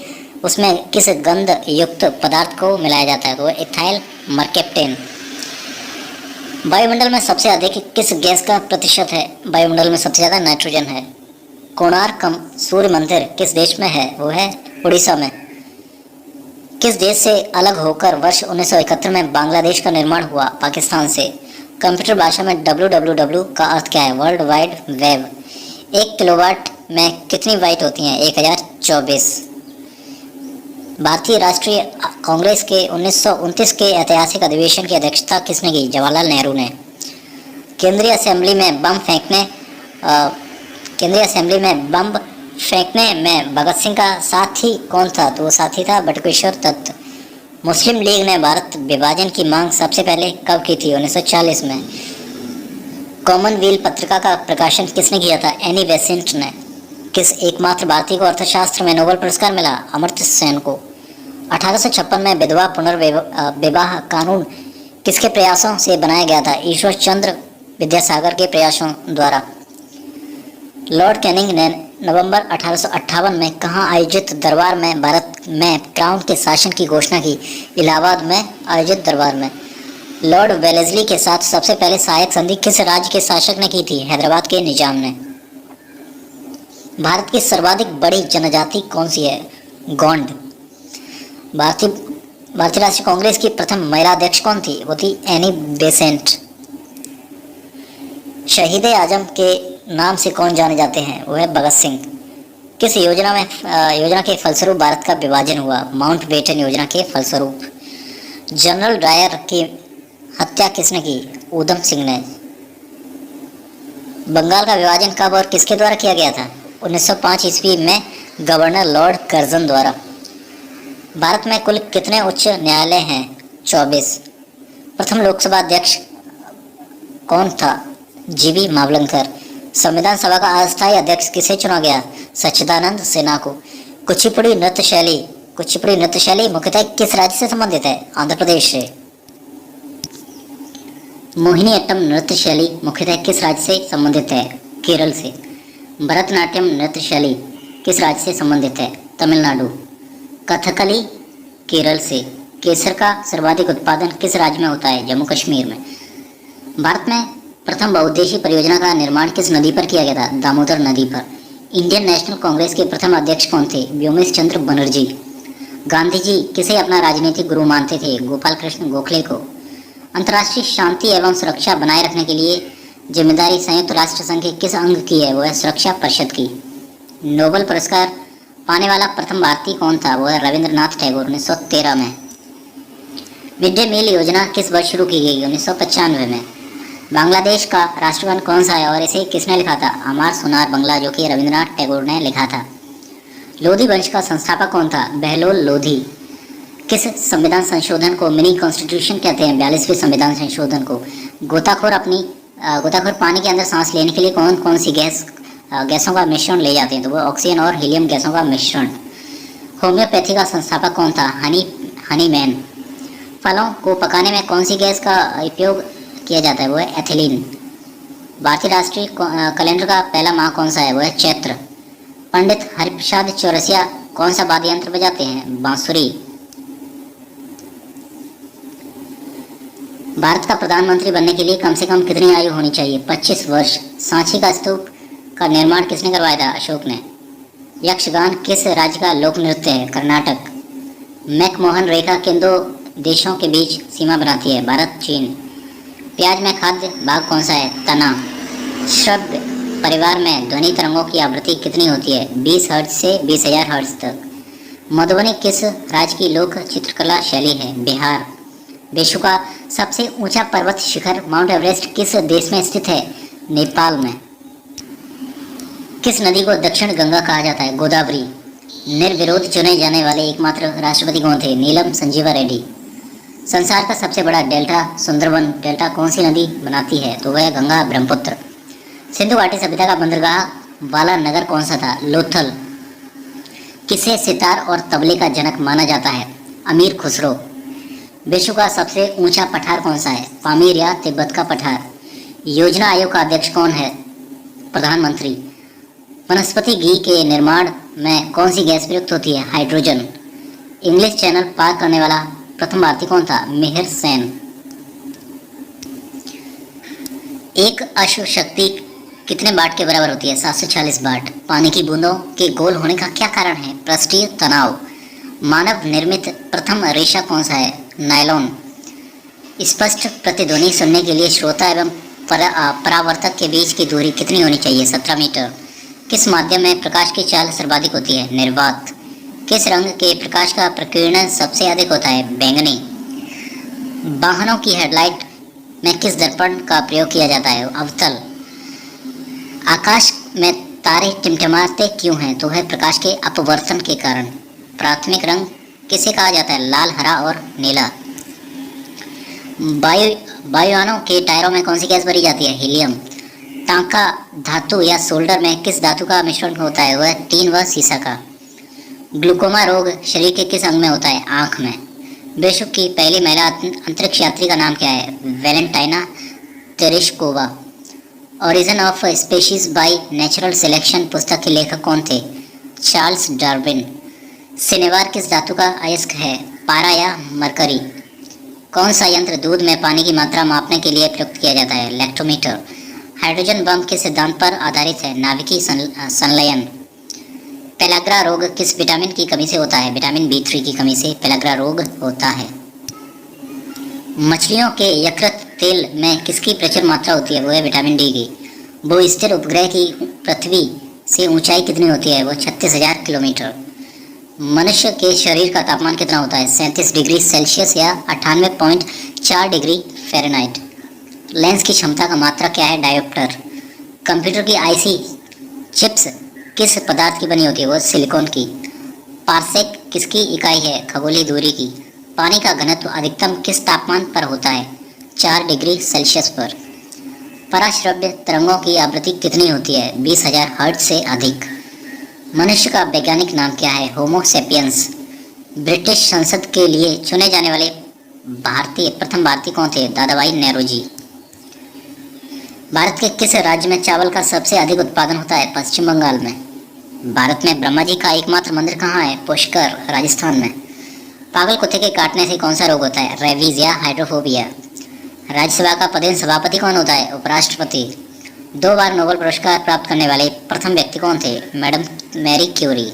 उसमें किस गंध युक्त पदार्थ को मिलाया जाता है? तो इथाइल मर्केप्टेन। वायुमंडल में सबसे अधिक किस गैस का प्रतिशत है? वायुमंडल में सबसे ज़्यादा नाइट्रोजन है। कोणार्क सूर्य मंदिर किस देश में है? वो है उड़ीसा में। किस देश से अलग होकर वर्ष 1971 में बांग्लादेश का निर्माण हुआ? पाकिस्तान से। कंप्यूटर भाषा में www का अर्थ क्या है? World wide web. 1 किलोवाट में कितनी बाइट होती हैं? 1024। भारतीय राष्ट्रीय कांग्रेस के 1929 के ऐतिहासिक अधिवेशन की अध्यक्षता किसने की? जवाहरलाल नेहरू ने। केंद्रीय असेंबली में बम फेंकने में भगत सिंह का साथी कौन था? तो वो साथी था बटुकेश्वर दत्त। मुस्लिम लीग ने भारत विभाजन की मांग सबसे पहले कब की थी? 1940 में। कॉमनवेल्थ पत्रिका का प्रकाशन किसने किया था? एनी बेसेंट ने। किस एकमात्र भारतीय को अर्थशास्त्र में नोबेल पुरस्कार मिला? अमर्त्य सेन को। 1856 में विधवा पुनर्विवाह कानून किसके प्रयासों से बनाया गया था? ईश्वर चंद्र विद्यासागर के प्रयासों द्वारा। लॉर्ड कैनिंग ने नवंबर 1858 में कहाँ आयोजित दरबार में भारत में क्राउन के शासन की घोषणा की? इलाहाबाद में आयोजित दरबार में। लॉर्ड वेलेस्ली के साथ सबसे पहले सहायक संधि किस राज्य के शासक ने की थी? हैदराबाद के निजाम ने। भारत की सर्वाधिक बड़ी जनजाति कौन सी है? गोंड। भारतीय राष्ट्रीय कांग्रेस की प्रथम महिला अध्यक्ष कौन थी? वो थी एनी बेसेंट। शहीद आजम के नाम से कौन जाने जाते हैं? वो है भगत सिंह। किस योजना के फलस्वरूप भारत का विभाजन हुआ? माउंटबेटन योजना के फलस्वरूप। जनरल डायर की हत्या किसने की? ऊधम सिंह ने। बंगाल का विभाजन कब और किसके द्वारा किया गया था? 1905 ईस्वी में गवर्नर लॉर्ड कर्जन द्वारा। भारत में कुल कितने उच्च न्यायालय हैं? 24। प्रथम लोकसभा अध्यक्ष कौन था? जीवी मावलंकर। संविधान सभा का अस्थायी अध्यक्ष किसे चुना गया? सच्चिदानंद सिन्हा को। कुचिपुड़ी नृत्य शैली मुख्यतः किस राज्य से संबंधित है? आंध्र प्रदेश से। मोहिनीअट्टम नृत्य शैली मुख्यतः किस राज्य से संबंधित है? केरल से। भरतनाट्यम नृत्य शैली किस राज्य से संबंधित है? तमिलनाडु। कथकली केरल से। केसर का सर्वाधिक उत्पादन किस राज्य में होता है? जम्मू कश्मीर में। भारत में प्रथम बहुउद्देशीय परियोजना का निर्माण किस नदी पर किया गया था? दामोदर नदी पर। इंडियन नेशनल कांग्रेस के प्रथम अध्यक्ष कौन थे? व्योमेश चंद्र बनर्जी। गांधी जी किसे अपना राजनीतिक गुरु मानते थे? गोपाल कृष्ण गोखले को। अंतर्राष्ट्रीय शांति एवं सुरक्षा बनाए रखने के लिए जिम्मेदारी संयुक्त राष्ट्र संघ के किस अंग की है? वो है सुरक्षा परिषद की। नोबेल पुरस्कार पाने वाला प्रथम भारतीय कौन था? वो है रविंद्रनाथ टैगोर 1913 में। मिड डे मील योजना किस वर्ष शुरू की गई? 1995 में। बांग्लादेश का राष्ट्रगान कौन सा है और इसे किसने लिखा था? अमार सोनार बंगला, जो कि रविंद्रनाथ टैगोर ने लिखा था। लोधी वंश का संस्थापक कौन था? बहलोल लोधी। किस संविधान संशोधन को मिनी कॉन्स्टिट्यूशन कहते हैं? 42वें संविधान संशोधन को। गोताखोर पानी के अंदर सांस लेने के लिए कौन कौन सी गैसों का मिश्रण ले जाते हैं? तो वो ऑक्सीजन और हीलियम गैसों का मिश्रण। होम्योपैथी का संस्थापक कौन था? हनीमैन। फलों को पकाने में कौन सी गैस का उपयोग किया जाता है? वो है एथिलीन। भारतीय राष्ट्रीय कैलेंडर का पहला माह कौन सा है? वो है चैत्र। पंडित हरिप्रसाद चौरसिया कौन सा वाद्य यंत्र बजाते हैं? बांसुरी। भारत का प्रधानमंत्री बनने के लिए कम से कम कितनी आयु होनी चाहिए? 25 वर्ष। सांची का स्तूप का निर्माण किसने करवाया था? अशोक ने। यक्षगान किस राज्य का लोक नृत्य है? कर्नाटक। मैकमोहन रेखा किन दो देशों के बीच सीमा बनाती है? भारत चीन। प्याज में खाद्य भाग कौन सा है? तना। श्रव्य परिवार में ध्वनि तरंगों की आवृत्ति कितनी होती है? 20 हर्ट्ज से 20,000 हर्ट्ज तक। मधुबनी किस राज्य की लोक चित्रकला शैली है? बिहार। विश्व का सबसे ऊंचा पर्वत शिखर माउंट एवरेस्ट किस देश में स्थित है? नेपाल में। किस नदी को दक्षिण गंगा कहा जाता है? गोदावरी। निर्विरोध चुने जाने वाले एकमात्र राष्ट्रपति कौन थे? नीलम संजीवा रेड्डी। संसार का सबसे बड़ा डेल्टा सुंदरबन डेल्टा कौन सी नदी बनाती है? तो वह गंगा ब्रह्मपुत्र। सिंधु घाटी सभ्यता का बंदरगाह वाला नगर कौन सा था? लोथल। किसे सितार और तबले का जनक माना जाता है? अमीर खुसरो। विश्व का सबसे ऊंचा पठार कौन सा है? पामीर या तिब्बत का पठार। योजना आयोग का अध्यक्ष कौन है? प्रधानमंत्री। वनस्पति घी के निर्माण में कौन सी गैस प्रयुक्त होती है? हाइड्रोजन। इंग्लिश चैनल पार करने वाला प्रथम भारतीय कौन था? मिहिर सेन। एक अश्व शक्ति कितने वाट के बराबर होती है? 740 वाट। पानी की बूंदों के गोल होने का क्या कारण है? पृष्ठीय तनाव। मानव निर्मित प्रथम रेशा कौन सा है? नायलॉन। स्पष्ट प्रतिध्वनि सुनने के लिए श्रोता एवं परावर्तक के बीच की दूरी कितनी होनी चाहिए? 17 मीटर। किस माध्यम में प्रकाश की चाल सर्वाधिक होती है? निर्वात। किस रंग के प्रकाश का प्रकीर्णन सबसे अधिक होता है? बैंगनी। वाहनों की हेडलाइट में किस दर्पण का प्रयोग किया जाता है? अवतल। आकाश में तारे टिमटिमाते क्यों हैं? तो है प्रकाश के अपवर्तन के कारण। प्राथमिक रंग किसे कहा जाता है? लाल, हरा और नीला। वायुयानों के टायरों में कौन सी गैस भरी जाती है? हीलियम। टांका धातु या सोल्डर में किस धातु का मिश्रण होता है? वह टीन व सीसा का। ग्लूकोमा रोग शरीर के किस अंग में होता है? आंख में। विश्व की पहली महिला अंतरिक्ष यात्री का नाम क्या है? Valentina Tereshkova. Origin of species by natural selection पुस्तक के लेखक कौन थे? Charles Darwin. सिनेवार किस धातु का अयस्क है? पारा या मरकरी। कौन सा यंत्र दूध में पानी की मात्रा मापने के लिए प्रयुक्त किया जाता है? लैक्टोमीटर। हाइड्रोजन बम किस सिद्धांत पर आधारित है? नाभिकीय संलयन। पेलाग्रा रोग किस विटामिन की कमी से होता है? विटामिन B3 की कमी से पेलाग्रा रोग होता है। मछलियों के यकृत तेल में किसकी प्रचुर मात्रा होती है? वो है विटामिन D की। भूस्थिर उपग्रह की पृथ्वी से ऊंचाई कितनी होती है? वो 36,000 किलोमीटर। मनुष्य के शरीर का तापमान कितना होता है? 37 डिग्री सेल्सियस या 98.4 डिग्री फ़ारेनहाइट। लेंस की क्षमता का मात्रक क्या है? डायोप्टर। कंप्यूटर की आईसी चिप्स किस पदार्थ की बनी होती है? वो सिलिकॉन की। पारसेक किसकी इकाई है? खगोलीय दूरी की। पानी का घनत्व अधिकतम किस तापमान पर होता है? 4 डिग्री सेल्सियस पर। पराश्रव्य तरंगों की आवृत्ति कितनी होती है? 20,000 हर्ट्ज से अधिक। मनुष्य का वैज्ञानिक नाम क्या है? होमो सेपियंस। ब्रिटिश संसद के लिए चुने जाने वाले प्रथम भारतीय कौन थे? दादाभाई नेहरू। भारत के किस राज्य में चावल का सबसे अधिक उत्पादन होता है? पश्चिम बंगाल में। भारत में ब्रह्मा जी का एकमात्र मंदिर कहाँ है? पुष्कर, राजस्थान में। पागल कुत्ते के काटने से कौन सा रोग होता है? रेबीज या हाइड्रोफोबिया। राज्यसभा का पदेन सभापति कौन होता है? उपराष्ट्रपति। 2 बार नोबेल पुरस्कार प्राप्त करने वाले प्रथम व्यक्ति कौन थे? Madam Marie Curie.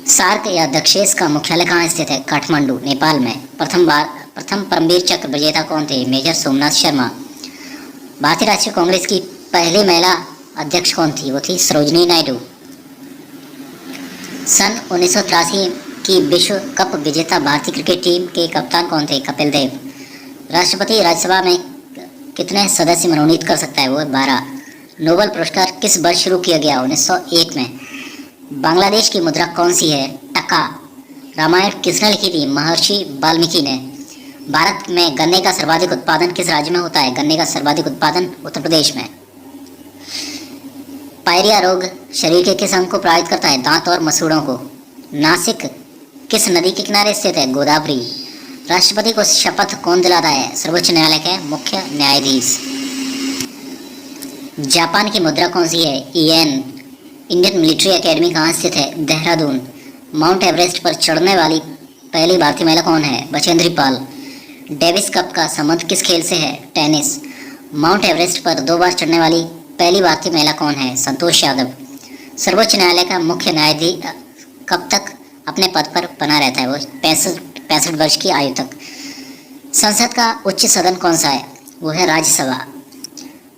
सार्क या दक्षेस का मुख्यालय कहाँ स्थित है? काठमांडू, नेपाल में। प्रथम परमवीर चक्र विजेता कौन थे? मेजर सोमनाथ शर्मा। भारतीय राष्ट्रीय कांग्रेस की पहली महिला अध्यक्ष कौन थी? वो थी सरोजिनी नायडू। सन 1983 की विश्व कप विजेता भारतीय क्रिकेट टीम के कप्तान कौन थे? कपिल देव। राष्ट्रपति राज्यसभा में कितने सदस्य मनोनीत कर सकता है? वो 12। नोबेल पुरस्कार किस वर्ष शुरू किया गया? 1901 में। बांग्लादेश की मुद्रा कौन सी है? टका। रामायण किसने लिखी थी? महर्षि वाल्मीकि ने। भारत में गन्ने का सर्वाधिक उत्पादन किस राज्य में होता है? गन्ने का सर्वाधिक उत्पादन उत्तर प्रदेश में। पायरिया रोग शरीर के किस अंग को प्रभावित करता है? दांत और मसूड़ों को। नासिक किस नदी के किनारे स्थित है? गोदावरी। राष्ट्रपति को शपथ कौन दिलाता है? सर्वोच्च न्यायालय के मुख्य न्यायाधीश। जापान की मुद्रा कौन सी है? येन। इंडियन मिलिट्री एकेडमी कहाँ स्थित है? देहरादून। माउंट एवरेस्ट पर चढ़ने वाली पहली भारतीय महिला कौन है? बचेंद्री पाल। डेविस कप का संबंध किस खेल से है? टेनिस। माउंट एवरेस्ट पर 2 बार चढ़ने वाली पहली भारतीय महिला कौन है? संतोष यादव। सर्वोच्च न्यायालय का मुख्य न्यायाधीश कब तक अपने पद पर बना रहता है? वो 65 वर्ष की आयु तक। संसद का उच्च सदन कौन सा है? वो है राज्यसभा।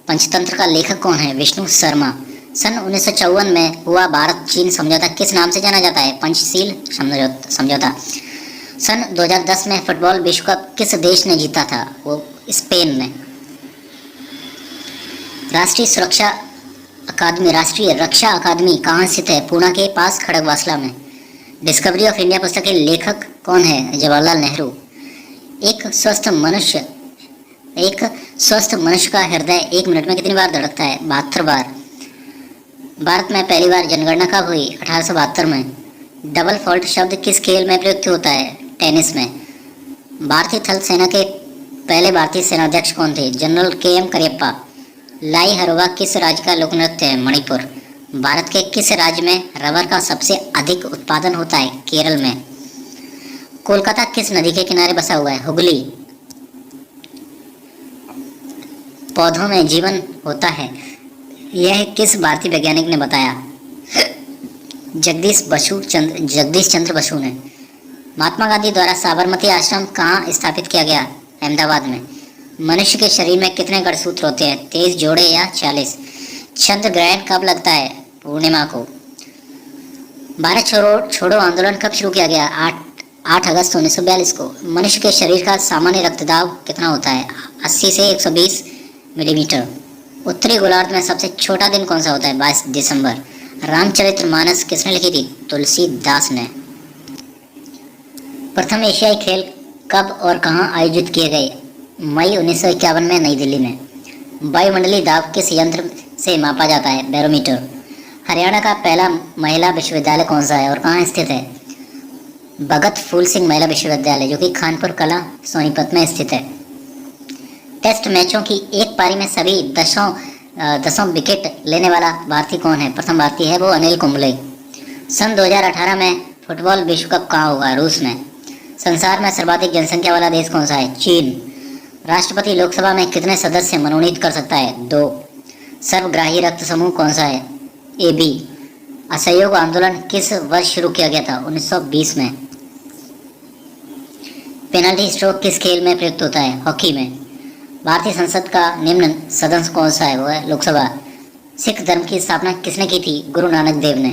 पंचतंत्र का लेखक कौन है? विष्णु शर्मा। सन 1954 में हुआ भारत चीन समझौता किस नाम से जाना जाता है? पंचशील समझौता। सन 2010 में फुटबॉल विश्व कप किस देश ने जीता था? वो स्पेन ने। राष्ट्रीय रक्षा अकादमी कहाँ स्थित है? पुणे के पास खड़गवासला में। डिस्कवरी ऑफ इंडिया पुस्तक के लेखक कौन है? जवाहरलाल नेहरू। एक स्वस्थ मनुष्य का हृदय 1 मिनट में कितनी बार धड़कता है? 72 बार। भारत में पहली बार जनगणना कब हुई? 1872 में। डबल फॉल्ट शब्द किस खेल में प्रयुक्त होता है? टेनिस में। भारतीय थल सेना के पहले भारतीय सेनाध्यक्ष कौन थे? General KM Cariappa. लाई हरोवा किस राज्य का लोक नृत्य है? मणिपुर। भारत के किस राज्य में रबर का सबसे अधिक उत्पादन होता है? केरल में। कोलकाता किस नदी के किनारे बसा हुआ है? हुगली। पौधों में जीवन होता है, यह किस भारतीय वैज्ञानिक ने बताया? जगदीश चंद्र बसु ने। महात्मा गांधी द्वारा साबरमती आश्रम कहाँ स्थापित किया गया? अहमदाबाद में। मनुष्य के शरीर में कितने गढ़सूत्र होते हैं? 23 जोड़े या 40। चंद्र ग्रहण कब लगता है? पूर्णिमा को। भारत छोड़ो आंदोलन कब शुरू किया गया? 8 अगस्त 1942 को। मनुष्य के शरीर का सामान्य रक्तदाब कितना होता है? 80 से 120 मिलीमीटर। उत्तरी गोलार्ध में सबसे छोटा दिन कौन सा होता है? 22 दिसंबर। रामचरितमानस किसने लिखी थी? तुलसीदास ने। प्रथम एशियाई खेल कब और कहाँ आयोजित किए गए? मई 1951 में नई दिल्ली में। वायुमंडलीय दाब किस यंत्र से मापा जाता है? बैरोमीटर। हरियाणा का पहला महिला विश्वविद्यालय कौन सा है और कहाँ स्थित है? भगत फूल सिंह महिला विश्वविद्यालय, जो कि खानपुर कला सोनीपत में स्थित है। टेस्ट मैचों की एक पारी में सभी दसों विकेट लेने वाला भारतीय कौन है? प्रथम भारतीय है वो अनिल कुंबले। सन 2018 में फुटबॉल विश्व कप कहाँ हुआ? रूस में। संसार में सर्वाधिक जनसंख्या वाला देश कौन सा है? चीन। राष्ट्रपति लोकसभा में कितने सदस्य मनोनीत कर सकता है? 2। सर्वग्राही रक्त समूह कौन सा है? AB। असहयोग आंदोलन किस वर्ष शुरू किया गया था? 1920 में। पेनल्टी स्ट्रोक किस खेल में प्रयुक्त होता है? हॉकी में। भारतीय संसद का निम्न सदन कौन सा है? वो है लोकसभा। सिख धर्म की स्थापना किसने की थी? गुरु नानक देव ने।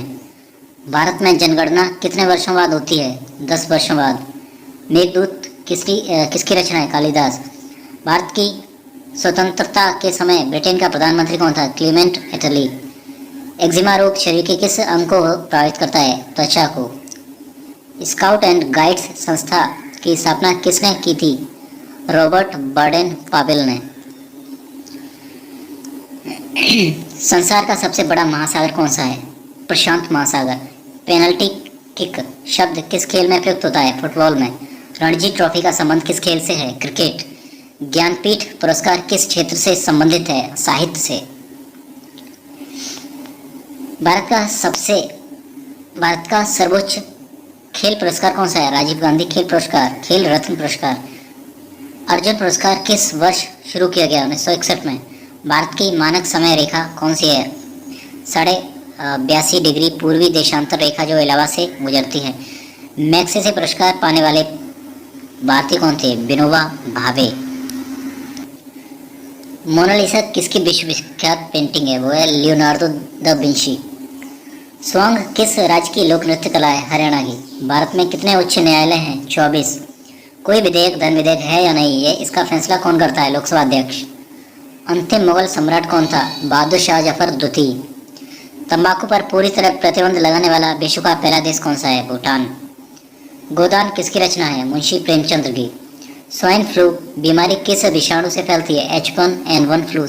भारत में जनगणना कितने वर्षों बाद होती है? 10 वर्षों बाद। मेघदूत किसकी रचना है? कालिदास। भारत की स्वतंत्रता के समय ब्रिटेन का प्रधानमंत्री कौन था? क्लीमेंट एटली। एक्जिमा रोग शरीर के किस अंग को प्रभावित करता है? त्वचा को। स्काउट एंड गाइड्स संस्था की स्थापना किसने की थी? रॉबर्ट बार्डेन पावेल ने। संसार का सबसे बड़ा महासागर कौन सा है? प्रशांत महासागर। पेनल्टी किक शब्द किस खेल में प्रयुक्त होता है? फुटबॉल में। रणजी ट्रॉफी का संबंध किस खेल से है? क्रिकेट। ज्ञानपीठ पुरस्कार किस क्षेत्र से संबंधित है? साहित्य से। भारत का सर्वोच्च खेल पुरस्कार कौन सा है? राजीव गांधी खेल पुरस्कार। खेल रत्न पुरस्कार। अर्जुन पुरस्कार किस वर्ष शुरू किया गया? 1961 में। भारत की मानक समय रेखा कौन सी है? 82.5 डिग्री पूर्वी देशांतर रेखा, जो इलाहाबाद से गुजरती है। मैग्सेसे पुरस्कार पाने वाले भारतीय कौन थे? विनोबा भावे। मोनालिसा किसकी विश्व विख्यात पेंटिंग है? वो है लियोनार्डो दा विंची। स्वांग किस राज्य की लोक नृत्य कला है? हरियाणा की। भारत में कितने उच्च न्यायालय हैं? 24। कोई विधेयक धन विधेयक है या नहीं, ये इसका फैसला कौन करता है? लोकसभा अध्यक्ष। अंतिम मुगल सम्राट कौन था? बहादुर शाह जफर द्वितीय। तंबाकू पर पूरी तरह प्रतिबंध लगाने वाला विश्व का पहला देश कौन सा है? भूटान। गोदान किसकी रचना है? मुंशी प्रेमचंद की। स्वाइन फ्लू बीमारी किस विषाणु से फैलती है? H1N1 flu.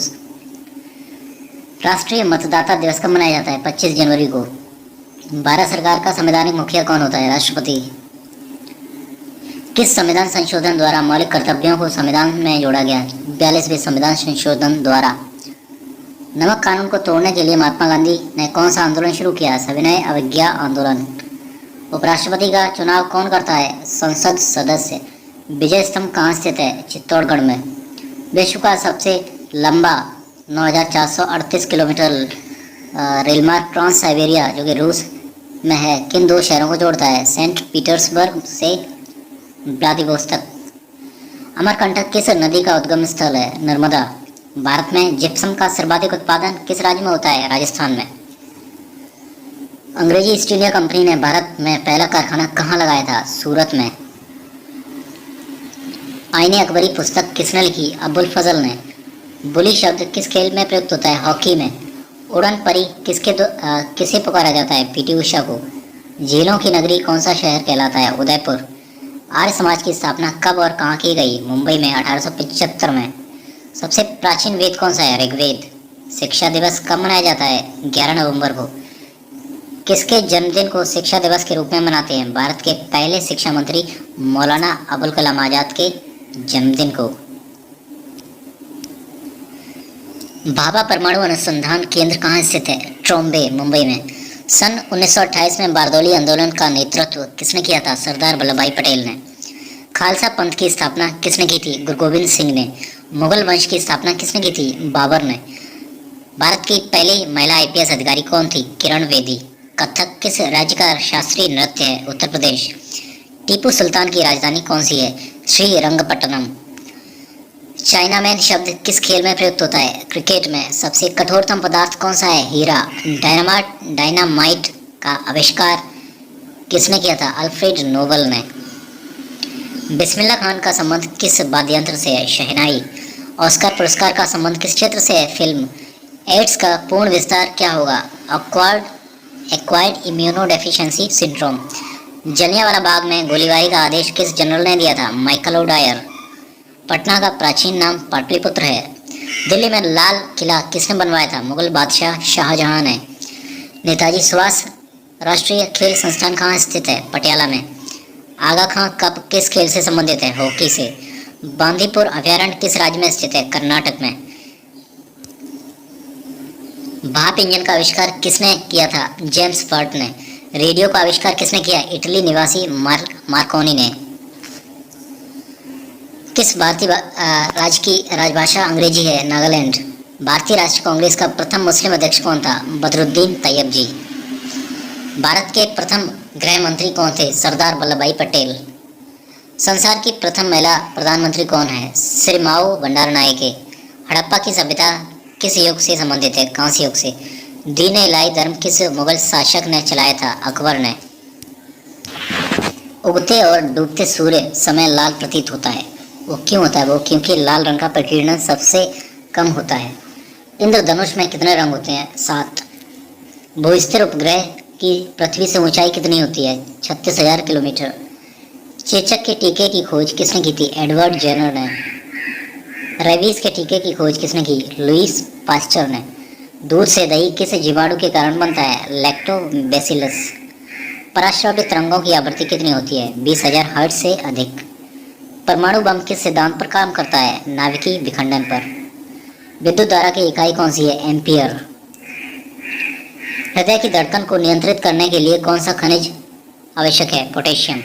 राष्ट्रीय मतदाता दिवस कब मनाया जाता है? 25 जनवरी को। भारत सरकार का संवैधानिक मुखिया कौन होता है? राष्ट्रपति। किस संविधान संशोधन द्वारा मौलिक कर्तव्यों को संविधान में जोड़ा गया? 42वें संविधान संशोधन द्वारा। नमक कानून को तोड़ने के लिए महात्मा गांधी ने कौन सा आंदोलन शुरू किया? सविनय अवज्ञा आंदोलन। उपराष्ट्रपति का चुनाव कौन करता है? संसद सदस्य। विजय स्तंभ कहाँ स्थित है? चित्तौड़गढ़ में। विश्व का सबसे लंबा 9,438 किलोमीटर रेलमार्ग ट्रांस साइबेरिया, जो कि रूस में है, किन 2 शहरों को जोड़ता है? सेंट पीटर्सबर्ग से व्लादिवोस्तोक। अमरकंटक किस नदी का उद्गम स्थल है? नर्मदा। भारत में जिप्सम का सर्वाधिक उत्पादन किस राज्य में होता है? राजस्थान में। अंग्रेजी ईस्ट इंडिया कंपनी ने भारत में पहला कारखाना कहाँ लगाया था? सूरत में। आईने अकबरी पुस्तक किसने लिखी? अबुल फजल ने। बुली शब्द किस खेल में प्रयुक्त होता है? हॉकी में। उड़न परी किसे पुकारा जाता है? पीटी उषा को। झीलों की नगरी कौन सा शहर कहलाता है? उदयपुर। आर्य समाज की स्थापना कब और कहाँ की गई? मुंबई में 1875 में। सबसे प्राचीन वेद कौन सा है? ऋग्वेद। शिक्षा दिवस कब मनाया जाता है? 11 नवंबर को। किसके जन्मदिन को शिक्षा दिवस के रूप में मनाते हैं? भारत के पहले शिक्षा मंत्री मौलाना अबुल कलाम आजाद के जन्मदिन को। भाभा परमाणु अनुसंधान केंद्र कहाँ स्थित है? ट्रोम्बे, मुंबई में। सन 1928 में बारदौली आंदोलन का नेतृत्व किसने किया था? सरदार वल्लभ भाई पटेल ने। खालसा पंथ की स्थापना किसने की थी? गुरु गोविंद सिंह ने। मुगल वंश की स्थापना किसने की थी? बाबर ने। भारत की पहली महिला IPS अधिकारी कौन थी? किरण बेदी। कथक किस राज्य का शास्त्रीय नृत्य है? उत्तर प्रदेश। टीपू सुल्तान की राजधानी कौन सी है? श्रीरंगपट्टनम। चाइनामैन शब्द किस खेल में प्रयुक्त होता है? क्रिकेट में। सबसे कठोरतम पदार्थ कौन सा है? हीरा। डायनामाइट का आविष्कार किसने किया था? अल्फ्रेड नोबल ने। बिस्मिल्लाह खान का संबंध किस वाद्ययंत्र से है? शहनाई। ऑस्कर पुरस्कार का संबंध किस क्षेत्र से है? फिल्म। एड्स का पूर्ण विस्तार क्या होगा? Acquired immunodeficiency syndrome. Jallianwala Bagh में गोलीबारी का आदेश किस जनरल ने दिया था? Michael O'Dwyer. पटना का प्राचीन नाम पाटलिपुत्र है। दिल्ली में लाल किला किसने बनवाया था? मुगल बादशाह शाहजहां ने। नेताजी सुभाष राष्ट्रीय खेल संस्थान कहाँ स्थित है? पटियाला में। आगा खां कप किस खेल से संबंधित है? हॉकी से। बांदीपुर अभयारण्य किस राज्य में स्थित है? कर्नाटक में। भाप इंजन का आविष्कार किसने किया था? जेम्स वाट ने। रेडियो का आविष्कार किसने किया? इटली निवासी मार्कोनी ने। किस भारतीय राज्य की राजभाषा अंग्रेजी है? नागालैंड। भारतीय राष्ट्रीय कांग्रेस का प्रथम मुस्लिम अध्यक्ष कौन था? बदरुद्दीन तैयब जी। भारत के प्रथम गृह मंत्री कौन थे? सरदार वल्लभ भाई पटेल। संसार की प्रथम महिला प्रधानमंत्री कौन है? श्री माओ भंडारनायके। हड़प्पा की सभ्यता किस युग से संबंधित है? कांस्य युग से। दीन इलाही धर्म किस मुगल शासक ने चलाया था? अकबर ने। उगते और डूबते सूर्य समय लाल प्रतीत होता है, वो क्यों होता है? वो क्योंकि लाल रंग का प्रकीर्णन सबसे कम होता है। इंद्रधनुष में कितने रंग होते हैं? 7। भूस्थिर उपग्रह की पृथ्वी से ऊंचाई कितनी होती है? 36,000 किलोमीटर। चेचक के टीके की खोज किसने की थी? एडवर्ड जेनर ने। रेबीज के टीके की खोज किसने की? लुईस पास्चर ने। दूध से दही किस जीवाणु के कारण बनता है? लैक्टोबैसिलस। पराश्रव्य तरंगों की आवृत्ति कितनी होती है? 20,000 हर्ट्ज से अधिक। परमाणु बम किस सिद्धांत पर काम करता है? नाभिकीय विखंडन पर। विद्युत धारा की इकाई कौन सी है? एम्पियर। हृदय की धड़कन को नियंत्रित करने के लिए कौन सा खनिज आवश्यक है? पोटेशियम।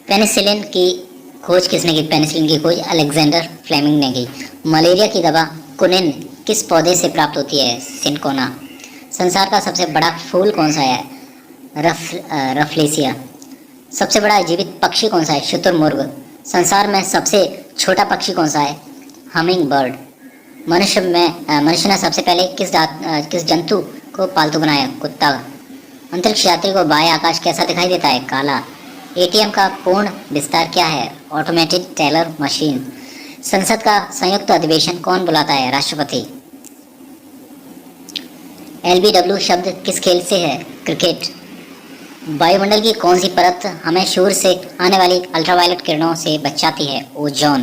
पेनिसिलिन की खोज किसने की? पेनिसिलिन की खोज अलेक्जेंडर फ्लेमिंग ने की। मलेरिया की दवा कुनिन किस पौधे से प्राप्त होती है? सिनकोना। संसार का सबसे बड़ा फूल कौन सा है? रफलेसिया। सबसे बड़ा जीवित पक्षी कौन सा है? शुतुरमुर्ग। संसार में सबसे छोटा पक्षी कौन सा है? Humming bird. मनुष्य ने सबसे पहले किस जंतु को पालतू बनाया? कुत्ता। अंतरिक्ष यात्री को बाह्य आकाश कैसा दिखाई देता है? काला। एटीएम का पूर्ण विस्तार क्या है? Automated teller machine. संसद का संयुक्त अधिवेशन कौन बुलाता है? राष्ट्रपति। LBW शब्द किस खेल से है? क्रिकेट। वायुमंडल की कौन सी परत हमें सूर्य से आने वाली अल्ट्रावायलेट किरणों से बचाती है? ओजोन।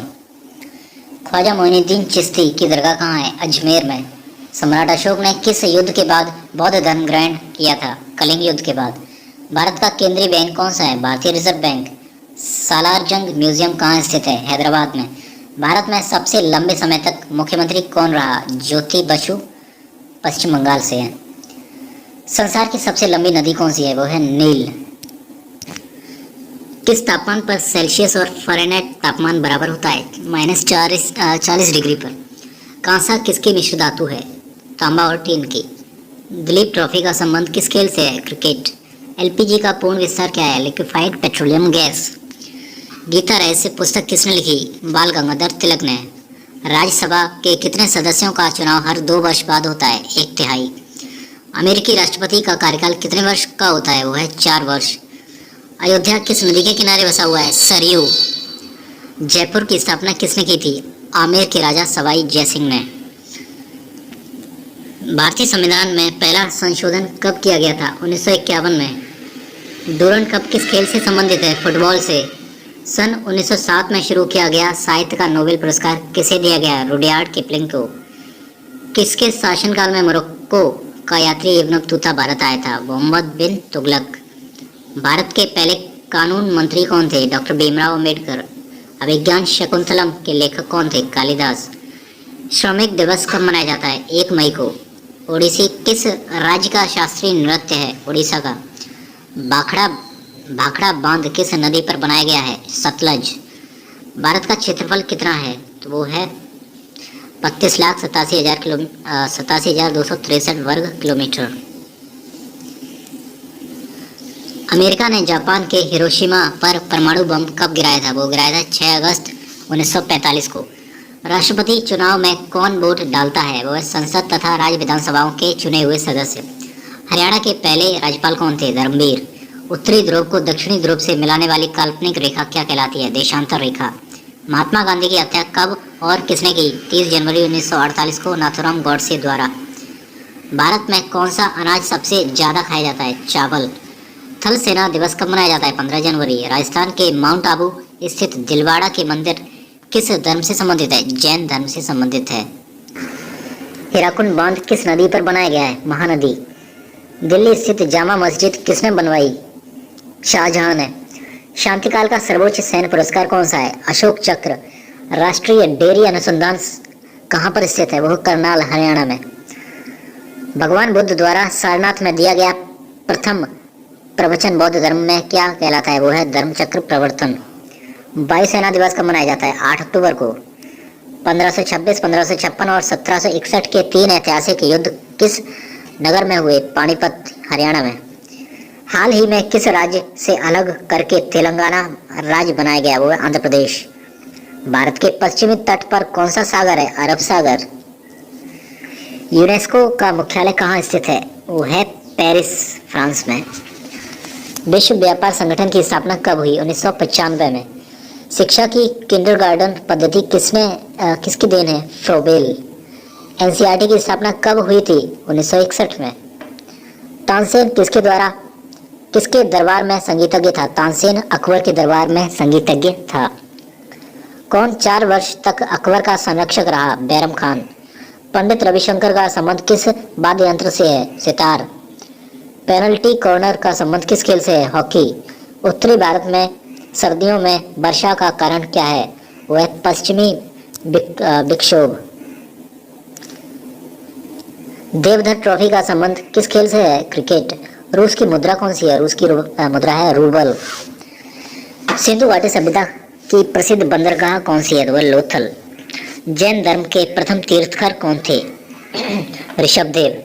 ख्वाजा मोइनुद्दीन चिश्ती की दरगाह कहाँ है? अजमेर में। सम्राट अशोक ने किस युद्ध के बाद बौद्ध धर्म ग्रहण किया था? कलिंग युद्ध के बाद। भारत का केंद्रीय बैंक कौन सा है? भारतीय रिजर्व बैंक। सालारजंग म्यूजियम कहाँ स्थित है? हैदराबाद में। भारत में सबसे लंबे समय तक मुख्यमंत्री कौन रहा? ज्योति बसु, पश्चिम बंगाल से है। संसार की सबसे लंबी नदी कौन सी है? वो है नील। किस तापमान पर सेल्सियस और फ़ारेनहाइट तापमान बराबर होता है? -40 डिग्री पर। कांसा किसकी मिश्र धातु है? तांबा और टीन की। दिलीप ट्रॉफी का संबंध किस खेल से है? क्रिकेट। LPG का पूर्ण विस्तार क्या है? Liquefied petroleum gas. गीता रहस्य पुस्तक किसने लिखी? बाल गंगाधर तिलक ने। राज्यसभा के कितने सदस्यों का चुनाव हर 2 वर्ष बाद होता है? 1/3। अमेरिकी राष्ट्रपति का कार्यकाल कितने वर्ष का होता है? वो है 4 वर्ष। अयोध्या किस नदी के किनारे बसा हुआ है? सरयू। जयपुर की स्थापना किसने की थी? आमेर के राजा सवाई जयसिंह ने। भारतीय संविधान में पहला संशोधन कब किया गया था? 1951 में। डूरंड कप किस खेल से संबंधित है? फुटबॉल से। सन 1907 में शुरू किया गया साहित्य का नोबेल पुरस्कार किसे दिया गया? रुडयार्ड किपलिंग को। किसके शासनकाल में मोरक्को का यात्री यवनतूता भारत आया था? मोहम्मद बिन तुगलक। भारत के पहले कानून मंत्री कौन थे? डॉक्टर भीमराव अम्बेडकर। अभिज्ञान शकुंतलम के लेखक कौन थे? कालिदास। श्रमिक दिवस कब मनाया जाता है? 1 मई को। ओडिसी किस राज्य का शास्त्रीय नृत्य है? उड़ीसा का। भाखड़ा बांध किस नदी पर बनाया गया है? सतलज। भारत का क्षेत्रफल कितना है? तो वो है 32,87,263 वर्ग किलोमीटर। अमेरिका ने जापान के हिरोशिमा पर परमाणु बम कब गिराया था? वो गिराया था 6 अगस्त 1945 को। राष्ट्रपति चुनाव में कौन वोट डालता है? वो है संसद तथा राज्य विधानसभाओं के चुने हुए सदस्य। हरियाणा के पहले राज्यपाल कौन थे? धर्मवीर। उत्तरी ध्रुव को दक्षिणी ध्रुव से मिलाने वाली काल्पनिक रेखा क्या कहलाती है? देशांतर रेखा। महात्मा गांधी की हत्या कब और किसने की? 30 जनवरी 1948 को नाथूराम गॉडसे द्वारा। भारत में कौन सा अनाज सबसे ज़्यादा खाया जाता है? चावल। थल सेना दिवस कब मनाया जाता है? 15 जनवरी। राजस्थान के माउंट आबू स्थित दिलवाड़ा के मंदिर किस धर्म से संबंधित है? जैन धर्म से संबंधित है। हीराकुंड बांध किस नदी पर बनाया गया है? महानदी। दिल्ली स्थित जामा मस्जिद किसने बनवाई? शाहजहां ने। शांतिकाल का सर्वोच्च सैन्य पुरस्कार कौन सा है? अशोक चक्र। राष्ट्रीय डेयरी अनुसंधान कहाँ पर स्थित है? वह करनाल, हरियाणा में। भगवान बुद्ध द्वारा सारनाथ में दिया गया प्रथम प्रवचन बौद्ध धर्म में क्या कहलाता है? वो है धर्मचक्र प्रवर्तन। वायुसेना दिवस कब मनाया जाता है? 8 अक्टूबर को। 1526, 1556 और 1761 के 3 ऐतिहासिक युद्ध किस नगर में हुए? पानीपत, हरियाणा में। हाल ही में किस राज्य से अलग करके तेलंगाना राज्य बनाया गया? वो है आंध्र प्रदेश। भारत के पश्चिमी तट पर कौन सा सागर है? अरब सागर। यूनेस्को का मुख्यालय कहाँ स्थित है? वो है पेरिस, फ्रांस में। विश्व व्यापार संगठन की स्थापना कब हुई? 1995 में। शिक्षा की किंडरगार्टन पद्धति किसकी देन है? फ्रोबेल। एनसीईआरटी की स्थापना कब हुई थी? 1961 में। तानसेन किसके दरबार में संगीतज्ञ था? तानसेन अकबर के दरबार में संगीतज्ञ था। कौन 4 वर्ष तक अकबर का संरक्षक रहा? बैरम खान। पंडित रविशंकर का संबंध किस वाद्य यंत्र से है? सितार। पेनल्टी कॉर्नर का संबंध किस खेल से है? हॉकी। उत्तरी भारत में सर्दियों में वर्षा का कारण क्या है? वह पश्चिमी विक्षोभ। देवधर ट्रॉफी का संबंध किस खेल से है? क्रिकेट। रूस की मुद्रा कौन सी है? रूस की मुद्रा है रूबल। सिंधु घाटी सभ्यता की प्रसिद्ध बंदरगाह कौन सी है? वह लोथल। जैन धर्म के प्रथम तीर्थकर कौन थे? ऋषभदेव।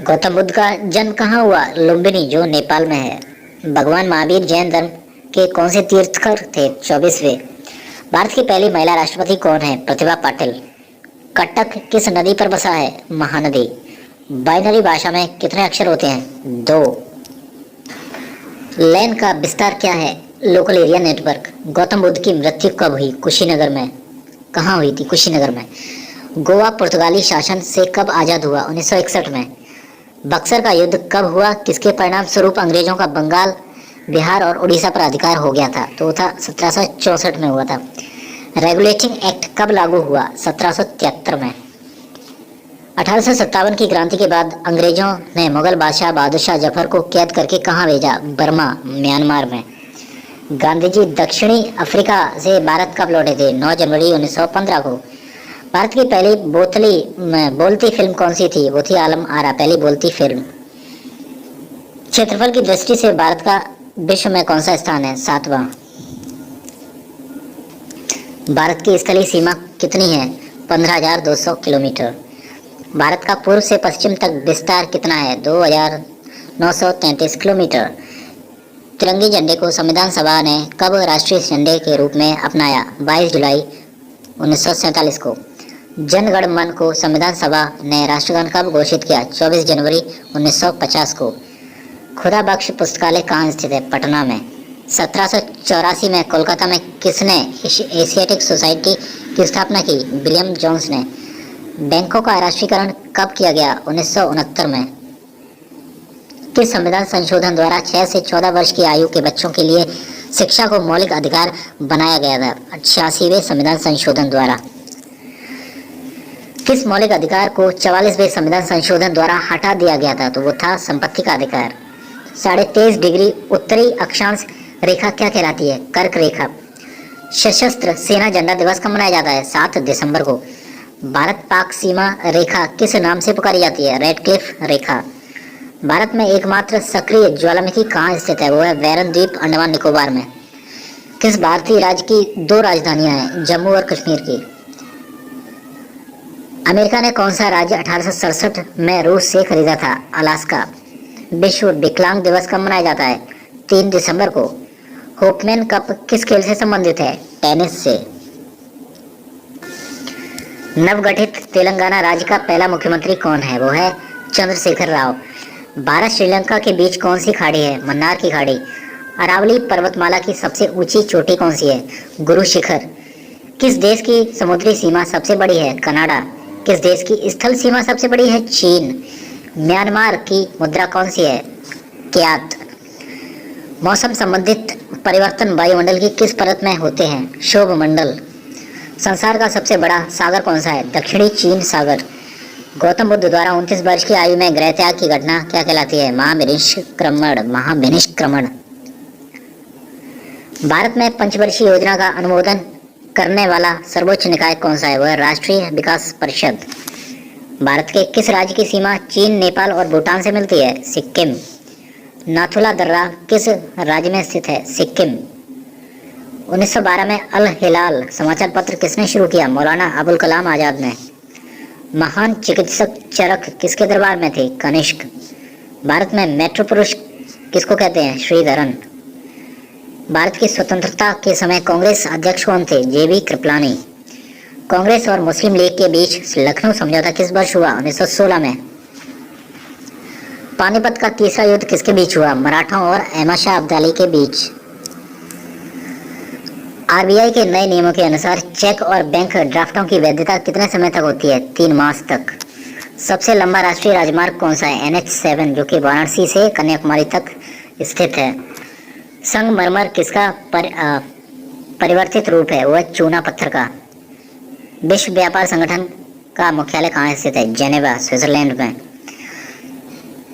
गौतम बुद्ध का जन्म कहाँ हुआ? लुम्बिनी, जो नेपाल में है। भगवान महावीर जैन धर्म के कौन से तीर्थकर थे? 24वें। भारत की पहली महिला राष्ट्रपति कौन है? प्रतिभा पाटिल। कटक किस नदी पर बसा है? महानदी। बाइनरी भाषा में कितने अक्षर होते हैं? 2। लैन का विस्तार क्या है? Local area network. Gautam Buddha की मृत्यु कब हुई? कुशीनगर में। कहाँ हुई थी? कुशीनगर में। गोवा पुर्तगाली शासन से कब आज़ाद हुआ? 1961 में। बक्सर का युद्ध कब हुआ? किसके परिणाम स्वरूप अंग्रेजों का बंगाल, बिहार और उड़ीसा पर अधिकार हो गया था? तो था 1764 में हुआ था। रेगुलेटिंग एक्ट कब लागू हुआ? 1773 में। 1857 की क्रांति के बाद अंग्रेजों ने मुगल बादशाह बहादुर शाह जफर को कैद करके कहाँ भेजा? बर्मा, म्यांमार में। गांधी जी दक्षिणी अफ्रीका से भारत कब लौटे थे? 9 जनवरी 1915 को। भारत की पहली बोलती फिल्म कौन सी थी? वो थी आलम आरा, पहली बोलती फिल्म। क्षेत्रफल की दृष्टि से भारत का विश्व में कौन सा स्थान है? 7वां। भारत की स्थलीय सीमा कितनी है? 15,200 किलोमीटर। भारत का पूर्व से पश्चिम तक विस्तार कितना है? 2,933 किलोमीटर। तिरंगे झंडे को संविधान सभा ने कब राष्ट्रीय झंडे के रूप में अपनाया? 22 जुलाई 1947 को। जन गण मन को संविधान सभा ने राष्ट्रगान कब घोषित किया? 24 जनवरी 1950 को। खुदा बख्श पुस्तकालय कहाँ स्थित है? पटना में। 1784 में कोलकाता में किसने एशियाटिक सोसाइटी की स्थापना की? विलियम जोन्स ने। बैंकों का राष्ट्रीयकरण कब किया गया? 1969 में। किस संविधान संशोधन द्वारा 6 से 14 वर्ष की आयु के बच्चों के लिए शिक्षा को मौलिक अधिकार बनाया गया था? 86वें संविधान संशोधन द्वारा। किस मौलिक अधिकार को 44वें संविधान संशोधन द्वारा हटा दिया गया था? तो वो था संपत्ति का अधिकार। 23.5 डिग्री उत्तरी अक्षांश रेखा क्या कहलाती है? कर्क रेखा। सशस्त्र सेना झंडा दिवस कब मनाया जाता है? 7 दिसंबर को। भारत पाक सीमा रेखा किस नाम से पुकारी जाती है? रेड क्लिफ रेखा। भारत में एकमात्र सक्रिय ज्वालामुखी कहाँ स्थित है? वो है वैरन द्वीप, अंडमान निकोबार में। किस भारतीय राज्य की 2 राजधानियां हैं? जम्मू और कश्मीर की। अमेरिका ने कौन सा राज्य 1867 में रूस से खरीदा था? अलास्का। विश्व विकलांग दिवस कब मनाया जाता है? 3 दिसंबर को। होपमैन कप किस खेल से संबंधित है? टेनिस से। नवगठित तेलंगाना राज्य का पहला मुख्यमंत्री कौन है? वो है चंद्रशेखर राव। भारत श्रीलंका के बीच कौन सी खाड़ी है? मन्नार की खाड़ी। अरावली पर्वतमाला की सबसे ऊंची चोटी कौन सी है? गुरु शिखर। किस देश की समुद्री सीमा सबसे बड़ी है? कनाडा। किस देश की स्थल सीमा सबसे बड़ी है? चीन। म्यांमार की मुद्रा कौन सी है? क्यात। मौसम संबंधित परिवर्तन वायुमंडल की किस परत में होते हैं? क्षोभ मंडल। संसार का सबसे बड़ा सागर कौन सा है? दक्षिणी चीन सागर। गौतम बुद्ध द्वारा 29 वर्ष की आयु में गृह त्याग की घटना क्या कहलाती है? महाभिनिष्क्रमण। भारत में पंचवर्षीय योजना का अनुमोदन करने वाला सर्वोच्च निकाय कौन सा है? वह राष्ट्रीय विकास परिषद। भारत के किस राज्य की सीमा चीन, नेपाल और भूटान से मिलती है? सिक्किम। नाथुला दर्रा किस राज्य में स्थित है? सिक्किम। 1912 में अल हिलाल समाचार पत्र किसने शुरू किया? मौलाना अबुल कलाम आजाद ने। महान चिकित्सक चरक किसके दरबार में थे? कनिष्क। भारत में मेट्रो पुरुष किसको कहते हैं? श्रीधरन। भारत की स्वतंत्रता के समय कांग्रेस अध्यक्ष कौन थे? जेबी कृपलानी। कांग्रेस और मुस्लिम लीग के बीच लखनऊ समझौता किस वर्ष हुआ? 1916 में। पानीपत का तीसरा युद्ध किसके बीच हुआ? मराठाओं और अहमद शाह अब्दाली के बीच। आरबीआई के नए नियमों के अनुसार चेक और बैंक ड्राफ्टों की वैधता कितने समय तक होती है? 3 मास तक। सबसे लंबा राष्ट्रीय राजमार्ग कौन सा है? NH7 जो कि वाराणसी से कन्याकुमारी तक स्थित है। संगमरमर किसका परिवर्तित रूप है? वह चूना पत्थर का। विश्व व्यापार संगठन का मुख्यालय कहाँ स्थित है? जेनेवा, स्विट्जरलैंड में।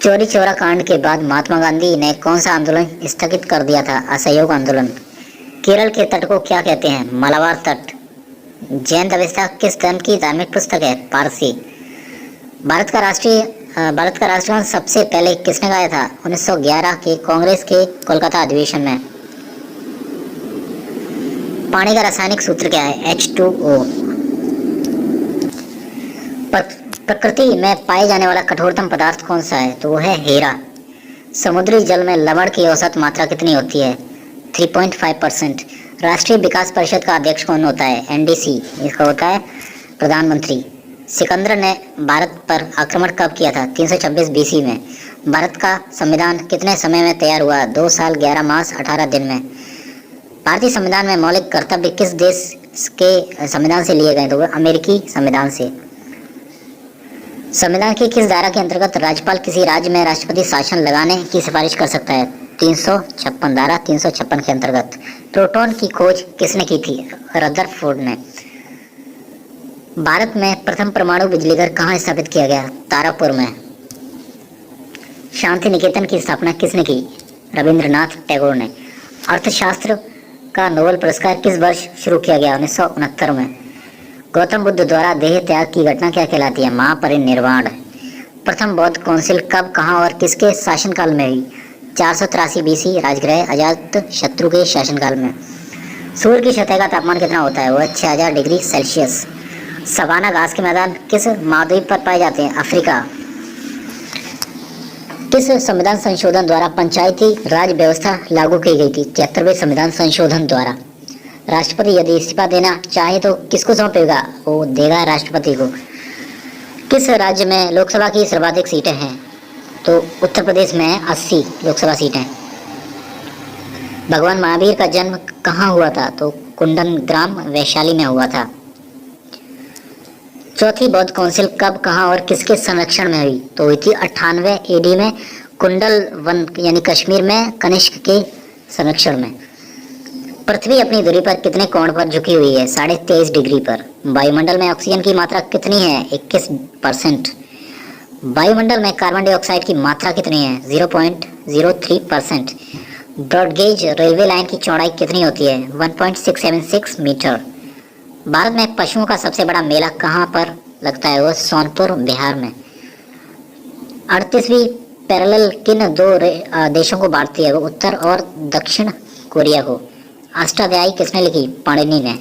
चौरी चौरा कांड के बाद महात्मा गांधी ने कौन सा आंदोलन स्थगित कर दिया था? असहयोग आंदोलन। केरल के तट को क्या कहते हैं? मलाबार तट। जैन अवस्था किस धर्म की धार्मिक पुस्तक है? पारसी। भारत का राष्ट्रगान सबसे पहले किसने गाया था? 1911 के कांग्रेस के कोलकाता अधिवेशन में। पानी का रासायनिक सूत्र क्या है? H2O। प्रकृति में पाए जाने वाला कठोरतम पदार्थ कौन सा है? तो वो है हीरा। समुद्री जल में लवण की औसत मात्रा कितनी होती है? 3.5%। राष्ट्रीय विकास परिषद का अध्यक्ष कौन होता है? NDC। इसका होता है प्रधानमंत्री। सिकंदर ने भारत पर आक्रमण कब किया था? 326 BC में। भारत का संविधान कितने समय में तैयार हुआ? 2 साल 11 मास 18 दिन में। भारतीय संविधान में मौलिक कर्तव्य किस देश के संविधान से लिए गए? तो अमेरिकी संविधान से। संविधान की किस धारा के अंतर्गत राज्यपाल किसी राज्य में राष्ट्रपति शासन लगाने की सिफारिश कर सकता है? 356 धारा 356 के अंतर्गत। प्रोटॉन की खोज किसने की थी? रदरफोर्ड ने। भारत में प्रथम परमाणु बिजली घर कहाँ स्थापित किया गया? तारापुर में। शांति निकेतन की स्थापना किसने की? रविंद्रनाथ टैगोर ने। अर्थशास्त्र का नोबेल पुरस्कार किस वर्ष शुरू किया गया? 1969 में। गौतम बुद्ध द्वारा देह त्याग की घटना क्या कहलाती है? महापरिनिर्वाण। प्रथम बौद्ध काउंसिल कब, कहाँ और किसके शासनकाल में हुई? 483 BC राजगृह अजात शत्रु के शासनकाल में। सूर्य की सतह का तापमान कितना होता है? वह 6000 डिग्री सेल्सियस। सवाना घास के मैदान किस महाद्वीप पर पाए जाते हैं? अफ्रीका। किस संविधान संशोधन द्वारा पंचायती राज व्यवस्था लागू की गई थी? 73वें संविधान संशोधन द्वारा। राष्ट्रपति यदि इस्तीफा देना चाहे तो किसको सौंपेगा? वो देगा राष्ट्रपति को। किस राज्य में लोकसभा की सर्वाधिक सीटें हैं? तो उत्तर प्रदेश में 80 लोकसभा सीटें। भगवान महावीर का जन्म कहाँ हुआ था? तो कुंडन ग्राम वैशाली में हुआ था। चौथी बौद्ध काउंसिल कब, कहाँ और किसके संरक्षण में हुई? तो हुई थी 98 AD में कुंडल वन यानी कश्मीर में कनिष्क के संरक्षण में। पृथ्वी अपनी धुरी पर कितने कोण पर झुकी हुई है? 23.5 डिग्री पर। वायुमंडल में ऑक्सीजन की मात्रा कितनी है? 21%। वायुमंडल में कार्बन डाइऑक्साइड की मात्रा कितनी है? 0.03%। ब्रॉडगेज रेलवे लाइन की चौड़ाई कितनी होती है? 1.676 मीटर। भारत में पशुओं का सबसे बड़ा मेला कहाँ पर लगता है? वो सोनपुर बिहार में। 38वीं पैरेलल किन 2 देशों को बांटती है? वो उत्तर और दक्षिण कोरिया को। अष्टाध्यायी किसने लिखी? पाणिनि ने।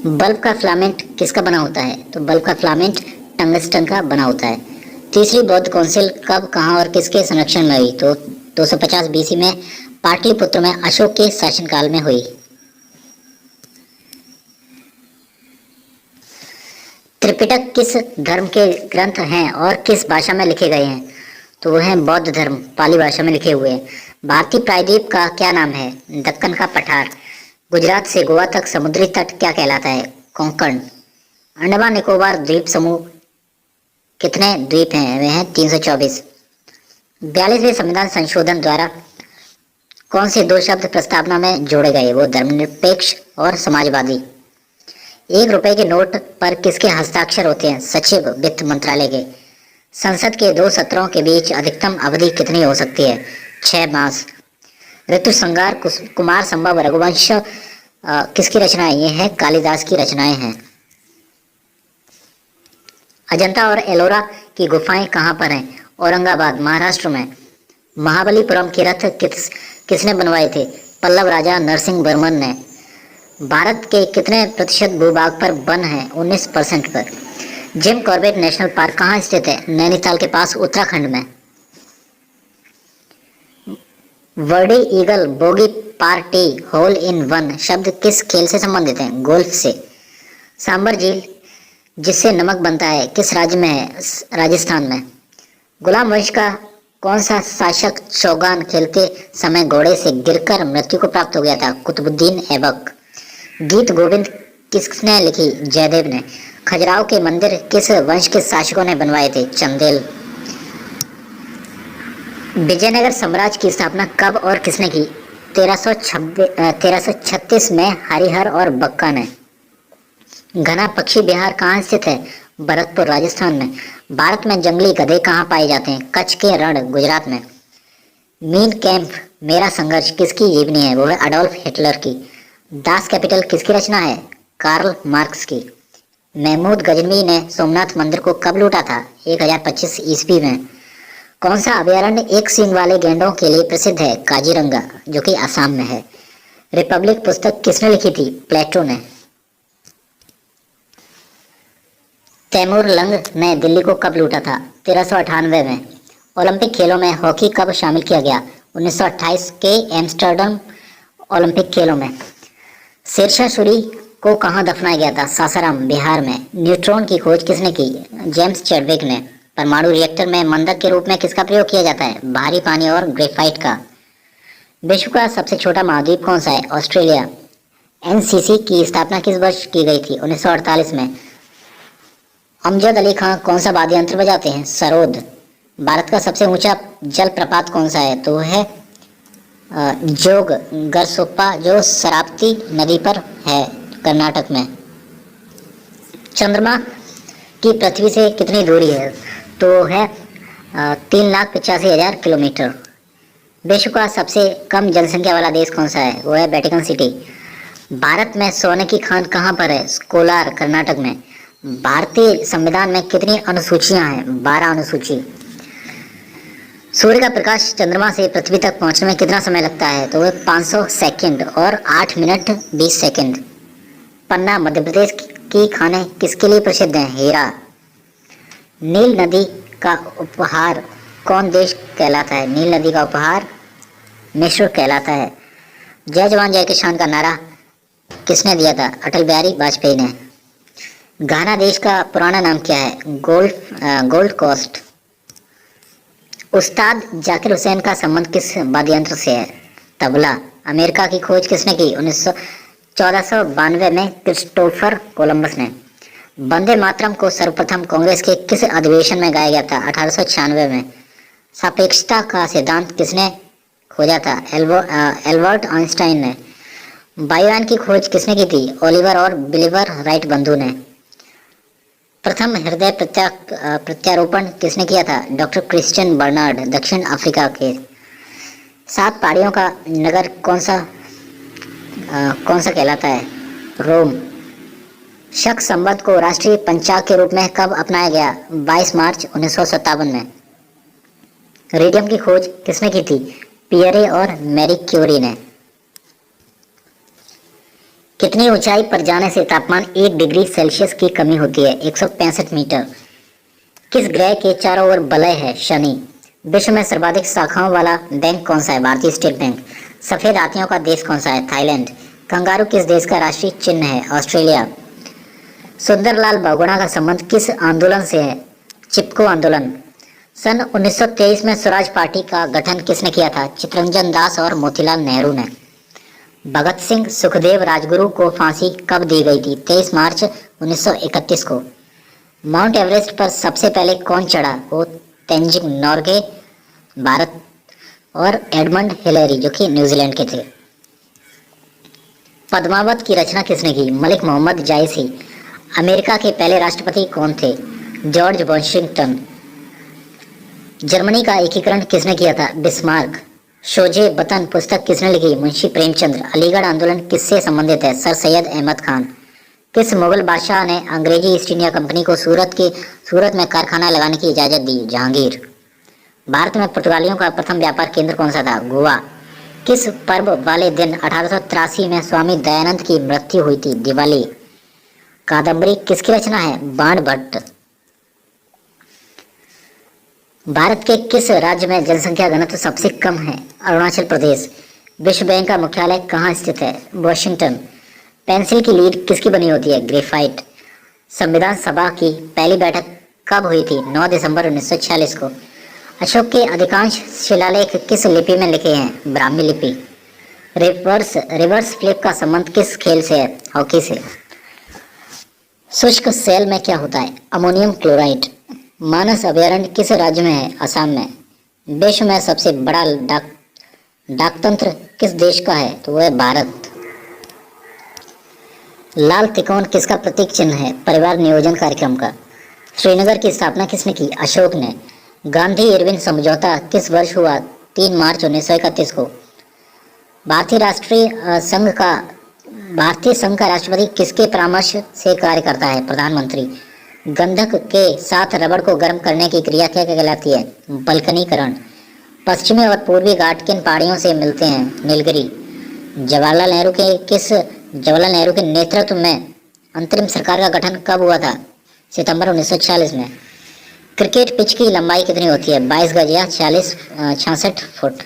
बल्ब का फिलामेंट किसका बना होता है? तो बल्ब का फिलामेंट टंगस्टन का बना होता है। तीसरी बौद्ध काउंसिल कब, कहाँ और किसके संरक्षण में हुई? तो 250 BC में पाटलिपुत्र में अशोक के शासनकाल में हुई। त्रिपिटक किस धर्म के ग्रंथ हैं और किस भाषा में लिखे गए हैं? तो वह है बौद्ध धर्म, पाली भाषा में लिखे हुए हैं। भारतीय प्रायद्वीप का क्या नाम है? दक्कन का पठार। गुजरात से गोवा तक समुद्री तट क्या कहलाता है? कोंकण। अंडमान निकोबार द्वीप समूह कितने द्वीप हैं? वे हैं 324। 42वें संविधान संशोधन द्वारा कौन से 2 शब्द प्रस्तावना में जोड़े गए? वो धर्मनिरपेक्ष और समाजवादी। 1 रुपए के नोट पर किसके हस्ताक्षर होते हैं? सचिव वित्त मंत्रालय के। संसद के 2 सत्रों के बीच अधिकतम अवधि कितनी हो सकती है? 6 मास। ऋतु संगार कुमार संभव रघुवंश किसकी रचनाएं? ये है कालिदास की रचनाएं हैं। अजंता और एलोरा की गुफाएं कहाँ पर हैं? औरंगाबाद महाराष्ट्र में। महाबलीपुरम के रथ किसने बनवाए थे? पल्लव राजा नरसिंह वर्मन ने। भारत के कितने प्रतिशत भूभाग पर वन है? 19% पर। जिम कॉर्बेट नेशनल पार्क कहाँ स्थित है? नैनीताल के पास उत्तराखंड में। Birdie eagle bogey party hole in one शब्द किस खेल से संबंधित है? गोल्फ से। सांबर झील जिससे नमक बनता है किस राज्य में है? राजस्थान में। गुलाम वंश का कौन सा शासक चौगान खेलते समय घोड़े से गिरकर मृत्यु को प्राप्त हो गया था? कुतुबुद्दीन ऐबक। गीत गोविंद किसने लिखी? जयदेव ने। खजुराहो के मंदिर किस वंश के शासकों ने बनवाए थे? चंदेल। विजयनगर साम्राज्य की स्थापना कब और किसने की? 1336 में हरिहर और बक्का ने। घना पक्षी विहार कहाँ स्थित है? भरतपुर राजस्थान में। भारत में जंगली गधे कहाँ पाए जाते हैं? कच्छ के रण गुजरात में। मीन कैंप मेरा संघर्ष किसकी जीवनी है? वो है अडोल्फ हिटलर की। दास कैपिटल किसकी रचना है? कार्ल मार्क्स की। महमूद गजनवी ने सोमनाथ मंदिर को कब लूटा था? 1025 ईस्वी में। कौन सा अभयारण्य एक सींग वाले गैंडों के लिए प्रसिद्ध है? काजीरंगा जो कि असम में है। रिपब्लिक पुस्तक किसने लिखी थी? प्लेटो ने। तैमूर लंग ने दिल्ली को कब लूटा था? 1398 में। ओलंपिक खेलों में हॉकी कब शामिल किया गया? 1928 के एम्स्टर्डम ओलंपिक खेलों में। शेरशाह सूरी को कहाँ दफनाया गया था? सासाराम बिहार में। न्यूट्रॉन की खोज किसने की? जेम्स चैडविक ने। परमाणु रिएक्टर में मंदक के रूप में किसका प्रयोग किया जाता है? भारी पानी और ग्रेफाइट का। विश्व का सबसे छोटा महाद्वीप कौन सा है? ऑस्ट्रेलिया। एनसीसी की स्थापना किस वर्ष की गई थी? 1948 में। अमजद अली खां कौन सा वाद्य यंत्र बजाते हैं? सरोद। भारत का सबसे ऊंचा जलप्रपात कौन सा है? तो है जोग गरसोप्पा जो शरावती नदी पर है कर्नाटक में। चंद्रमा की पृथ्वी से कितनी दूरी है? तो है 3,85,000 किलोमीटर। विश्व का सबसे कम जनसंख्या वाला देश कौन सा है? वो है वेटिकन सिटी। भारत में सोने की खान कहाँ पर है? कोलार कर्नाटक में। भारतीय संविधान में कितनी अनुसूचियां हैं? 12 अनुसूची। सूर्य का प्रकाश चंद्रमा से पृथ्वी तक पहुंचने में कितना समय लगता है? तो वह 500 सेकंड और 8 मिनट 20 सेकंड। पन्ना मध्य प्रदेश की खाने किसके लिए प्रसिद्ध हैं? हीरा। नील नदी का उपहार कौन देश कहलाता है? नील नदी का उपहार मिस्र कहलाता है। जय जवान जय किसान का नारा किसने दिया था? अटल बिहारी वाजपेयी ने। घाना देश का पुराना नाम क्या है? Gold Coast. उस्ताद जाकिर हुसैन का संबंध किस वाद्य यंत्र से है? तबला। अमेरिका की खोज किसने की? 1492 में क्रिस्टोफर कोलंबस ने। वंदे मातरम को सर्वप्रथम कांग्रेस के किस अधिवेशन में गाया गया था? 1896 में। सापेक्षता का सिद्धांत किसने खोजा था? एल्बर्ट आइंस्टाइन ने। वायुयान की खोज किसने की थी? ओलिवर और बिलीवर राइट बंधु ने। प्रथम हृदय प्रत्यारोपण किसने किया था? डॉक्टर क्रिश्चियन बर्नार्ड दक्षिण अफ्रीका के। 7 पहाड़ियों का नगर कौन सा कहलाता है? रोम। शक संवत को राष्ट्रीय पंचांग के रूप में कब अपनाया गया? 22 मार्च 1957 में। रेडियम की खोज किसने की थी? पियरे और मैरी क्यूरी ने। कितनी ऊंचाई पर जाने से तापमान 1 डिग्री सेल्सियस की कमी होती है? 165 मीटर। किस ग्रह के चारों ओर वलय है? शनि। विश्व में सर्वाधिक शाखाओं वाला बैंक कौन सा है? भारतीय स्टेट बैंक। सफेद हाथियों का देश कौन सा है? थाईलैंड। कंगारू किस देश का राष्ट्रीय चिन्ह है? ऑस्ट्रेलिया। सुंदरलाल बहुगुणा का संबंध किस आंदोलन से है? चिपको आंदोलन। सन 1923 में स्वराज पार्टी का गठन किसने किया था? चित्तरंजन दास और मोतीलाल नेहरू ने। भगत सिंह सुखदेव राजगुरु को फांसी कब दी गई थी? 23 मार्च 1931 को। माउंट एवरेस्ट पर सबसे पहले कौन चढ़ा? वो तेंजिंग नोर्गे भारत और एडमंड हिलेरी जो कि न्यूजीलैंड के थे। पद्मावत की रचना किसने की? मलिक मोहम्मद जायसी। अमेरिका के पहले राष्ट्रपति कौन थे? George Washington. जर्मनी का एकीकरण किसने किया था? बिस्मार्क। शोजे वतन पुस्तक किसने लिखी? मुंशी प्रेमचंद्र। अलीगढ़ आंदोलन किससे संबंधित है? सर सैयद अहमद खान। किस मुगल बादशाह ने अंग्रेजी ईस्ट इंडिया कंपनी को सूरत में कारखाना लगाने की इजाजत दी? जहांगीर। भारत में पुर्तगालियों का प्रथम व्यापार केंद्र कौन सा था? गोवा। किस पर्व वाले दिन 1883 में स्वामी दयानंद की मृत्यु हुई थी? दिवाली। कादम्बरी किसकी रचना है? बाण भट्ट। भारत के किस राज्य में जनसंख्या घनत्व सबसे कम है? अरुणाचल प्रदेश। विश्व बैंक का मुख्यालय कहाँ स्थित है? वॉशिंगटन। पेंसिल की लीड किसकी बनी होती है? ग्रेफाइट। संविधान सभा की पहली बैठक कब हुई थी? 9 दिसंबर 1946 को। अशोक के अधिकांश शिलालेख किस लिपि में लिखे हैं? ब्राह्मी लिपि। रिवर्स फ्लिप का संबंध किस खेल से है? हॉकी से। शुष्क सेल में क्या होता है? Ammonium chloride. मानस अभयारण्य किस राज्य में है? असम में। विश्व में सबसे बड़ा डाकतंत्र किस देश का है? तो वह है भारत। लाल तिकोन किसका प्रतीक चिन्ह है? परिवार नियोजन कार्यक्रम का। श्रीनगर की स्थापना किसने की? अशोक ने। गांधी इरविन समझौता किस वर्ष हुआ? 3 मार्च 1931 को। भारतीय संघ का राष्ट्रपति किसके परामर्श से कार्य करता है? प्रधानमंत्री। गंधक के साथ रबड़ को गर्म करने की क्रिया क्या कहलाती है? बल्कनीकरण। पश्चिमी और पूर्वी घाट किन पहाड़ियों से मिलते हैं? नीलगिरी। जवाहरलाल नेहरू के नेतृत्व में अंतरिम सरकार का गठन कब हुआ था? सितंबर 1946 में। क्रिकेट पिच की लंबाई कितनी होती है? 22 गज या 66 foot.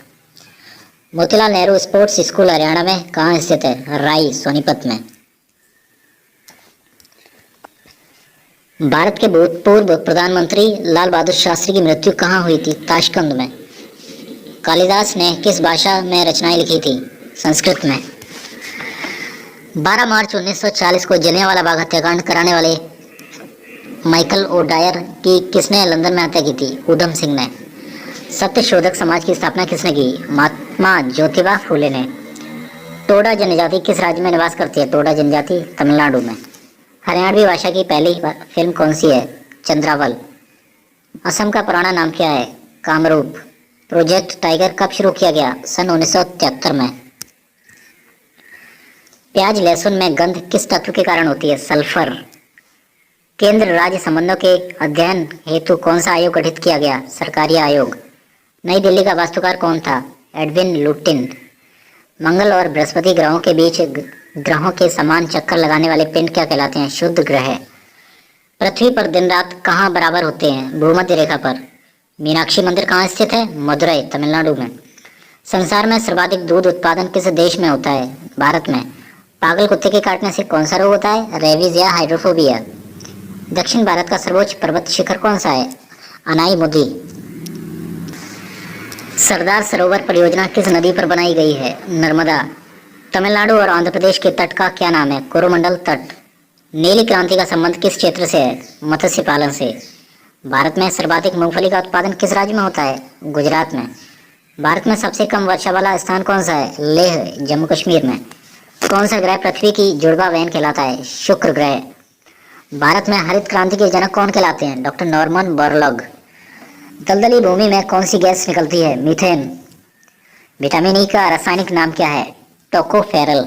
Motilal Nehru sports school Haryana में कहाँ स्थित है? राई सोनीपत में। भारत के भूतपूर्व प्रधानमंत्री लाल बहादुर शास्त्री की मृत्यु कहाँ हुई थी? ताशकंद में। कालिदास ने किस भाषा में रचनाएं लिखी थी? संस्कृत में। 12 मार्च 1940 को जलियांवाला बाग हत्याकांड कराने वाले माइकल ओडायर की किसने लंदन में हत्या की थी? उधम सिंह ने। सत्य शोधक समाज की स्थापना किसने की? महात्मा ज्योतिबा फूले ने। टोडा जनजाति किस राज्य में निवास करती है? टोडा जनजाति तमिलनाडु में। हरियाणवी भाषा की पहली फिल्म कौन सी है? चंद्रावल। असम का पुराना नाम क्या है? कामरूप। प्रोजेक्ट टाइगर कब शुरू किया गया? सन 1973 में। प्याज लहसुन में गंध किस तत्व के कारण होती है? सल्फर। केंद्र राज्य संबंधों के अध्ययन हेतु कौन सा आयोग गठित किया गया? सरकारी आयोग। नई दिल्ली का वास्तुकार कौन था? Edwin Lutyens. मंगल और बृहस्पति ग्रहों के बीच ग्रहों के समान चक्कर लगाने वाले पिंड क्या कहलाते हैं? शुद्ध ग्रह। पृथ्वी पर दिन रात कहाँ बराबर होते हैं? भूमध्य रेखा पर। मीनाक्षी मंदिर कहाँ स्थित है? मदुरई तमिलनाडु में। संसार में सर्वाधिक दूध उत्पादन किस देश में होता है? भारत में। पागल कुत्ते के काटने से कौन सा रोग होता है? रेबीज या हाइड्रोफोबिया। दक्षिण भारत का सर्वोच्च पर्वत शिखर कौन सा है? अनाई मुदी। सरदार सरोवर परियोजना किस नदी पर बनाई गई है? नर्मदा। तमिलनाडु और आंध्र प्रदेश के तट का क्या नाम है? कोरोमंडल तट। नीली क्रांति का संबंध किस क्षेत्र से है? मत्स्य पालन से। भारत में सर्वाधिक मूंगफली का उत्पादन किस राज्य में होता है? गुजरात में। भारत में सबसे कम वर्षा वाला स्थान कौन सा है? लेह जम्मू कश्मीर में। कौन सा ग्रह पृथ्वी की जुड़वा बहन कहलाता है? शुक्र ग्रह। भारत में हरित क्रांति के जनक कौन कहलाते हैं? Doctor Norman Borlaug. दलदली भूमि में कौन सी गैस निकलती है? मीथेन। विटामिन ई का रासायनिक नाम क्या है? टोकोफेरल।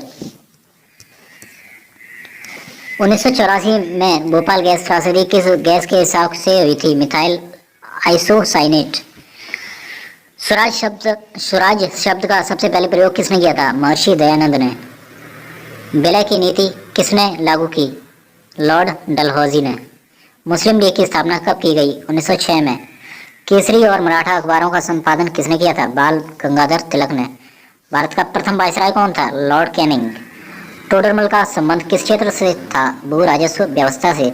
1984 में भोपाल गैस त्रासदी किस गैस के हिसाब से हुई थी? Methyl isocyanate. स्वराज शब्द का सबसे पहले प्रयोग किसने किया था? महर्षि दयानंद ने। विलय की नीति किसने लागू की? लॉर्ड डलहौजी ने। मुस्लिम लीग की स्थापना कब की गई? 1906 में। केसरी और मराठा अखबारों का संपादन किसने किया था? बाल गंगाधर तिलक ने। भारत का प्रथम वायसराय कौन था? Lord Canning. टोडरमल का संबंध किस क्षेत्र से था? भू राजस्व व्यवस्था से।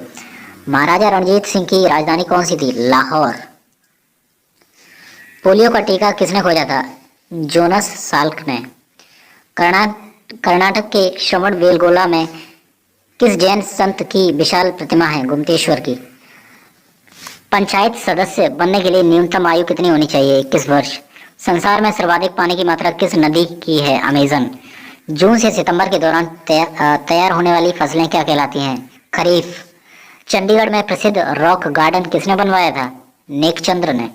महाराजा रणजीत सिंह की राजधानी कौन सी थी? लाहौर। पोलियो का टीका किसने खोजा था? जोनस साल्क ने। कर्नाटक के श्रवण बेलगोला में किस जैन संत की विशाल प्रतिमा है? गुमतेश्वर की। पंचायत सदस्य बनने के लिए न्यूनतम आयु कितनी होनी चाहिए? 21 वर्ष। संसार में सर्वाधिक पानी की मात्रा किस नदी की है? अमेजन। जून से सितंबर के दौरान तैयार होने वाली फसलें क्या कहलाती हैं? खरीफ। चंडीगढ़ में प्रसिद्ध रॉक गार्डन किसने बनवाया था? नेकचंद्र ने।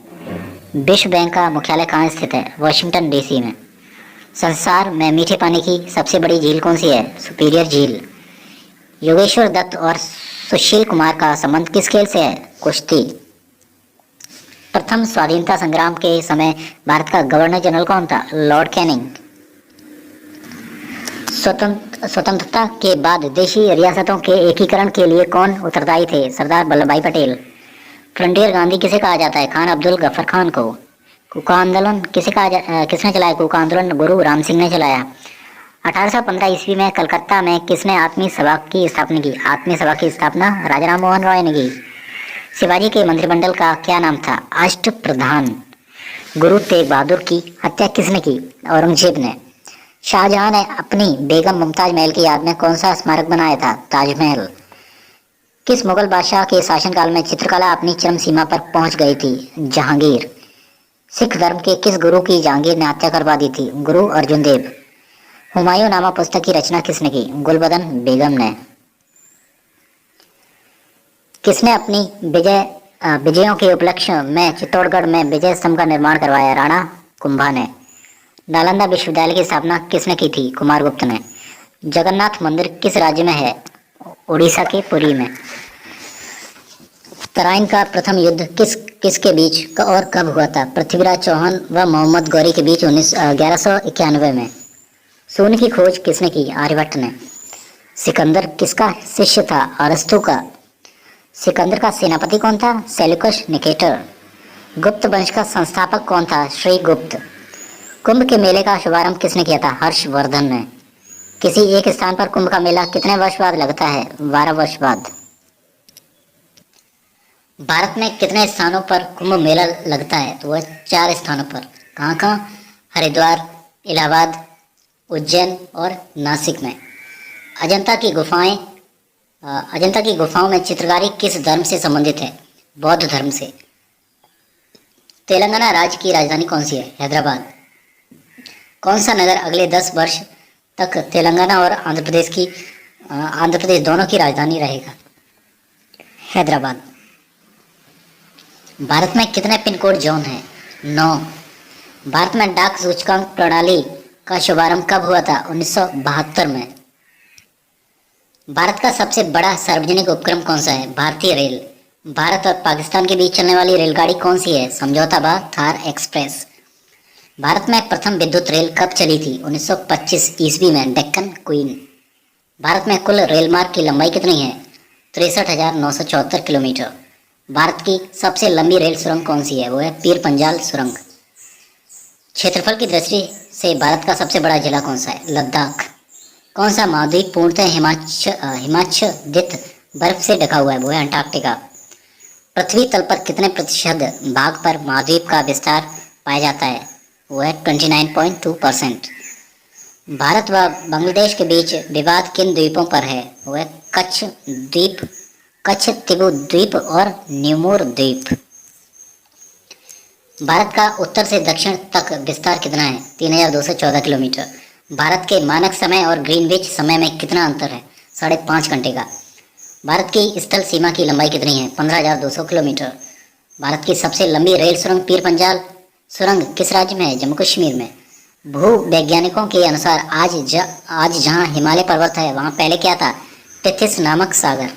विश्व बैंक का मुख्यालय कहाँ स्थित है? वॉशिंगटन डीसी में। संसार में मीठे पानी की सबसे बड़ी झील कौन सी है? सुपीरियर झील। योगेश्वर दत्त और सुशील कुमार का संबंध किस खेल से है? कुश्ती। प्रथम स्वाधीनता संग्राम के समय भारत का गवर्नर जनरल कौन था? Lord Canning. स्वतंत्रता के बाद देशी रियासतों के एकीकरण के लिए कौन उत्तरदायी थे? सरदार वल्लभ भाई पटेल। फ्रंटियर गांधी किसे कहा जाता है? खान अब्दुल गफर खान को। कूका आंदोलन किसने चलाया? कूका आंदोलन गुरु राम सिंह ने चलाया। 1815 ईस्वी में कलकत्ता में किसने आत्मीय सभा की स्थापना की? आत्मीय सभा की स्थापना राजा राम मोहन रॉय ने की। शिवाजी के मंत्रिमंडल का क्या नाम था? अष्टप्रधान। गुरु तेग बहादुर की हत्या किसने की? औरंगजेब ने। शाहजहां ने अपनी बेगम मुमताज महल की याद में कौन सा स्मारक बनाया था? ताजमहल। किस मुगल बादशाह के शासनकाल में चित्रकला अपनी चरम सीमा पर पहुंच गई थी? जहांगीर। सिख धर्म के किस गुरु की जहांगीर ने हत्या करवा दी थी? गुरु अर्जुन देव। हुमायूं नामा पुस्तक की रचना किसने की? गुलबदन बेगम ने। किसने अपनी विजयों के उपलक्ष्य में चित्तौड़गढ़ में विजय स्तंभ का निर्माण करवाया? राणा कुंभा ने। नालंदा विश्वविद्यालय की स्थापना किसने की थी? कुमारगुप्त ने। जगन्नाथ मंदिर किस राज्य में है? उड़ीसा के पुरी में। तराइन का प्रथम युद्ध किसके बीच और कब हुआ था? पृथ्वीराज चौहान व मोहम्मद गौरी के बीच 1191 में। शून्य की खोज किसने की? आर्यभट्ट ने। सिकंदर किसका शिष्य था? अरस्तु का। सिकंदर का सेनापति कौन था? Seleucus Nicator. गुप्त वंश का संस्थापक कौन था? श्रीगुप्त। कुंभ के मेले का शुभारंभ किसने किया था? हर्षवर्धन ने। किसी एक स्थान पर कुंभ का मेला कितने वर्ष बाद लगता है? 12 वर्ष बाद। भारत में कितने स्थानों पर कुंभ मेला लगता है? तो वह 4 स्थानों पर। कहाँ कहाँ? हरिद्वार, इलाहाबाद, उज्जैन और नासिक में। अजंता की गुफाओं में चित्रकारी किस धर्म से संबंधित है? बौद्ध धर्म से। तेलंगाना राज्य की राजधानी कौन सी है? हैदराबाद। कौन सा नगर अगले 10 वर्ष तक तेलंगाना और आंध्र प्रदेश दोनों की राजधानी रहेगा? हैदराबाद। भारत में कितने पिन कोड जोन हैं? 9। भारत में डाक सूचकांक प्रणाली का शुभारंभ कब हुआ था? 1972 में। भारत का सबसे बड़ा सार्वजनिक उपक्रम कौन सा है? भारतीय रेल। भारत और पाकिस्तान के बीच चलने वाली रेलगाड़ी कौन सी है? समझौता बा थार एक्सप्रेस। भारत में प्रथम विद्युत रेल कब चली थी? 1925 ईस्वी में, डेक्कन क्वीन। भारत में कुल रेल मार्ग की लंबाई कितनी है? 63,974 किलोमीटर। भारत की सबसे लंबी रेल सुरंग कौन सी है? वो है पीर पंजाल सुरंग। क्षेत्रफल की दृष्टि से भारत का सबसे बड़ा जिला कौन सा है? लद्दाख। कौन सा महाद्वीप पूर्णतः हिमाच्छादित बर्फ से ढका हुआ है? वो है अंटार्कटिका। पृथ्वी तल पर कितने प्रतिशत भाग पर महाद्वीप का विस्तार पाया जाता है? वो है 29.2%। भारत व बांग्लादेश के बीच विवाद किन द्वीपों पर है? वो है कच्छ द्वीप, कच्छ तिबू द्वीप और न्यूमोर द्वीप। भारत का उत्तर से दक्षिण तक विस्तार कितना है? 3214 किलोमीटर। भारत के मानक समय और ग्रीनविच समय में कितना अंतर है? 5.5 घंटे का। भारत की स्थल सीमा की लंबाई कितनी है? 15,200 किलोमीटर। भारत की सबसे लंबी रेल सुरंग पीर पंजाल सुरंग किस राज्य में है? जम्मू कश्मीर में। भूवैज्ञानिकों के अनुसार आज जहां हिमालय पर्वत है वहां पहले क्या था? टिथिस नामक सागर।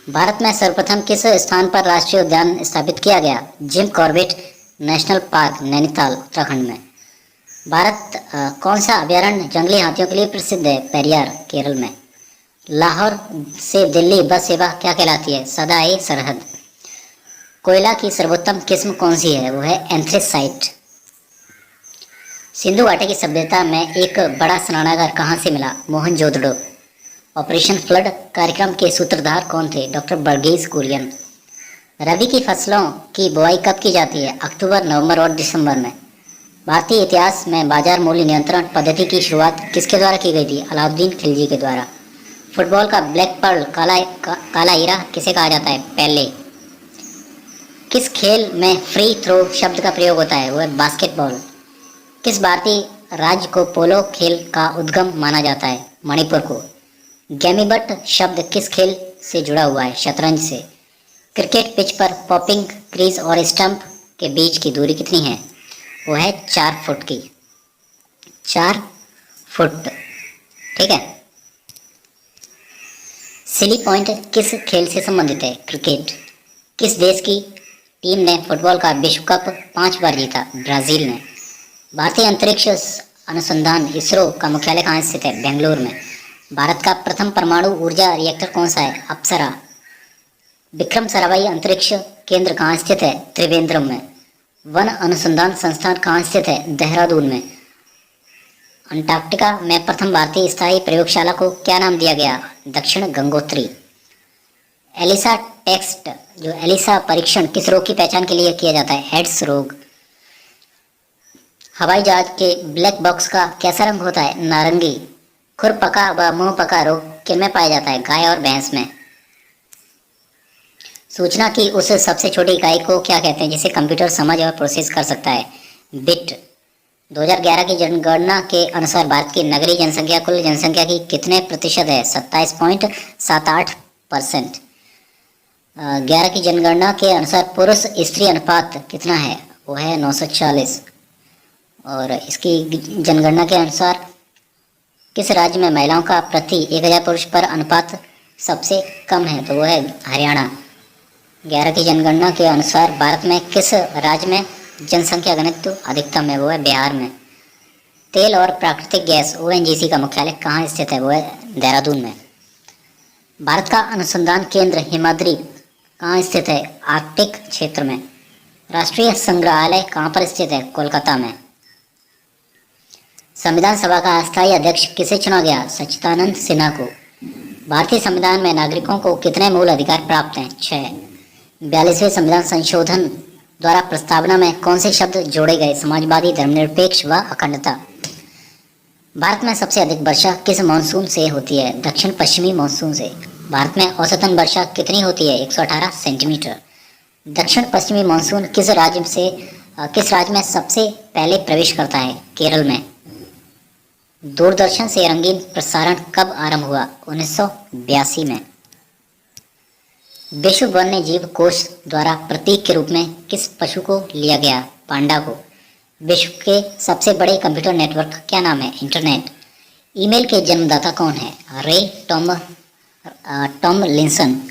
भारत में सर्वप्रथम किस स्थान पर राष्ट्रीय उद्यान स्थापित किया गया? Jim Corbett national park, Nainital, Uttarakhand में। भारत कौन सा अभ्यारण्य जंगली हाथियों के लिए प्रसिद्ध है? पेरियार, केरल में। लाहौर से दिल्ली बस सेवा क्या कहलाती है? सदाए सरहद। कोयला की सर्वोत्तम किस्म कौन सी है? वो है एंथ्रेसाइट। सिंधु घाटी की सभ्यता में एक बड़ा स्नानागार कहाँ से मिला? मोहनजोदड़ो। ऑपरेशन फ्लड कार्यक्रम के सूत्रधार कौन थे? डॉक्टर वर्गीज कुरियन। रबी की फसलों की बुआई कब की जाती है? अक्टूबर, नवंबर और दिसंबर में। भारतीय इतिहास में बाजार मूल्य नियंत्रण पद्धति की शुरुआत किसके द्वारा की गई थी? अलाउद्दीन खिलजी के द्वारा। फुटबॉल का ब्लैक पर्ल काला हीरा किसे कहा जाता है? पेले। किस खेल में फ्री थ्रो शब्द का प्रयोग होता है? वो है बास्केटबॉल। किस भारतीय राज्य को पोलो खेल का उद्गम माना जाता है? मणिपुर को। गैमीबट शब्द किस खेल से जुड़ा हुआ है? शतरंज से। क्रिकेट पिच पर पॉपिंग क्रीज और स्टंप के बीच की दूरी कितनी है? वो है 4 फुट की। 4 फुट। ठीक है। सिली पॉइंट किस खेल से संबंधित है? क्रिकेट। किस देश की टीम ने फुटबॉल का विश्व कप 5 बार जीता? ब्राजील ने। भारतीय अंतरिक्ष अनुसंधान इसरो का मुख्यालय कहाँ स्थित है? बेंगलुरु में। भारत का प्रथम परमाणु ऊर्जा रिएक्टर कौन सा है? अप्सरा। विक्रम साराभाई अंतरिक्ष केंद्र कहाँ स्थित है? त्रिवेंद्रम में। वन अनुसंधान संस्थान कहाँ स्थित है? देहरादून में। अंटार्कटिका में प्रथम भारतीय स्थायी प्रयोगशाला को क्या नाम दिया गया? दक्षिण गंगोत्री। एलिसा टेस्ट जो एलिसा परीक्षण किस रोग की पहचान के लिए किया जाता है? एड्स रोग। हवाई जहाज के ब्लैक बॉक्स का कैसा रंग होता है? नारंगी। खुरपका व मुंहपका रोग किनमें पाया जाता है? गाय और भैंस में। सूचना की उस सबसे छोटी इकाई को क्या कहते हैं जिसे कंप्यूटर समझ और प्रोसेस कर सकता है? बिट। 2011 की जनगणना के अनुसार भारत की नगरीय जनसंख्या कुल जनसंख्या की कितने प्रतिशत है? 27.78%। 11 की जनगणना के अनुसार पुरुष स्त्री अनुपात कितना है? वो है 940। और इसकी जनगणना के अनुसार किस राज्य में महिलाओं का प्रति 1000 पुरुष पर अनुपात सबसे कम है? तो वो है हरियाणा। 11 की जनगणना के अनुसार भारत में किस राज्य में जनसंख्या घनत्व अधिकतम है? वो है बिहार में। तेल और प्राकृतिक गैस ओएनजीसी का मुख्यालय कहाँ स्थित है? वो है देहरादून में। भारत का अनुसंधान केंद्र हिमाद्री कहाँ स्थित है? आर्कटिक क्षेत्र में। राष्ट्रीय संग्रहालय कहाँ पर स्थित है? कोलकाता में। संविधान सभा का अस्थायी अध्यक्ष किसे चुना गया? सच्चिदानंद सिन्हा को। भारतीय संविधान में नागरिकों को कितने मूल अधिकार प्राप्त हैं? 6। 42वें संविधान संशोधन द्वारा प्रस्तावना में कौन से शब्द जोड़े गए? समाजवादी, धर्मनिरपेक्ष व अखंडता। भारत में सबसे अधिक वर्षा किस मानसून से होती है? दक्षिण पश्चिमी मानसून से। भारत में औसतन वर्षा कितनी होती है? 118 सेंटीमीटर। दक्षिण पश्चिमी मानसून किस राज्य में सबसे पहले प्रवेश करता है? केरल में। दूरदर्शन से रंगीन प्रसारण कब आरंभ हुआ? 1982 में। विश्व वन्य जीव कोष द्वारा प्रतीक के रूप में किस पशु को लिया गया? पांडा को। विश्व के सबसे बड़े कंप्यूटर नेटवर्क का क्या नाम है? इंटरनेट। ईमेल के जन्मदाता कौन है? रे टॉमलिंसन।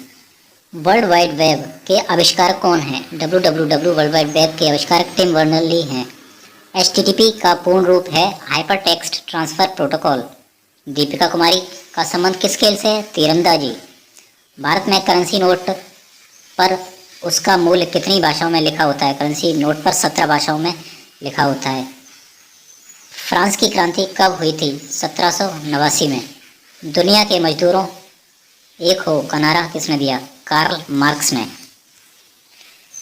वर्ल्ड वाइड वेब के आविष्कारक कौन है? www वर्ल्ड वाइड वेब के आविष्कारक टिम बर्नर्स-ली हैं। HTTP का पूर्ण रूप है hypertext transfer protocol. Deepika Kumari का संबंध किस खेल से है? तीरंदाजी। भारत में करेंसी नोट पर उसका मूल्य कितनी भाषाओं में लिखा होता है? करेंसी नोट पर 17 भाषाओं में लिखा होता है। फ्रांस की क्रांति कब हुई थी? 1789 में। दुनिया के मजदूरों एक हो का नारा किसने दिया? कार्ल मार्क्स ने।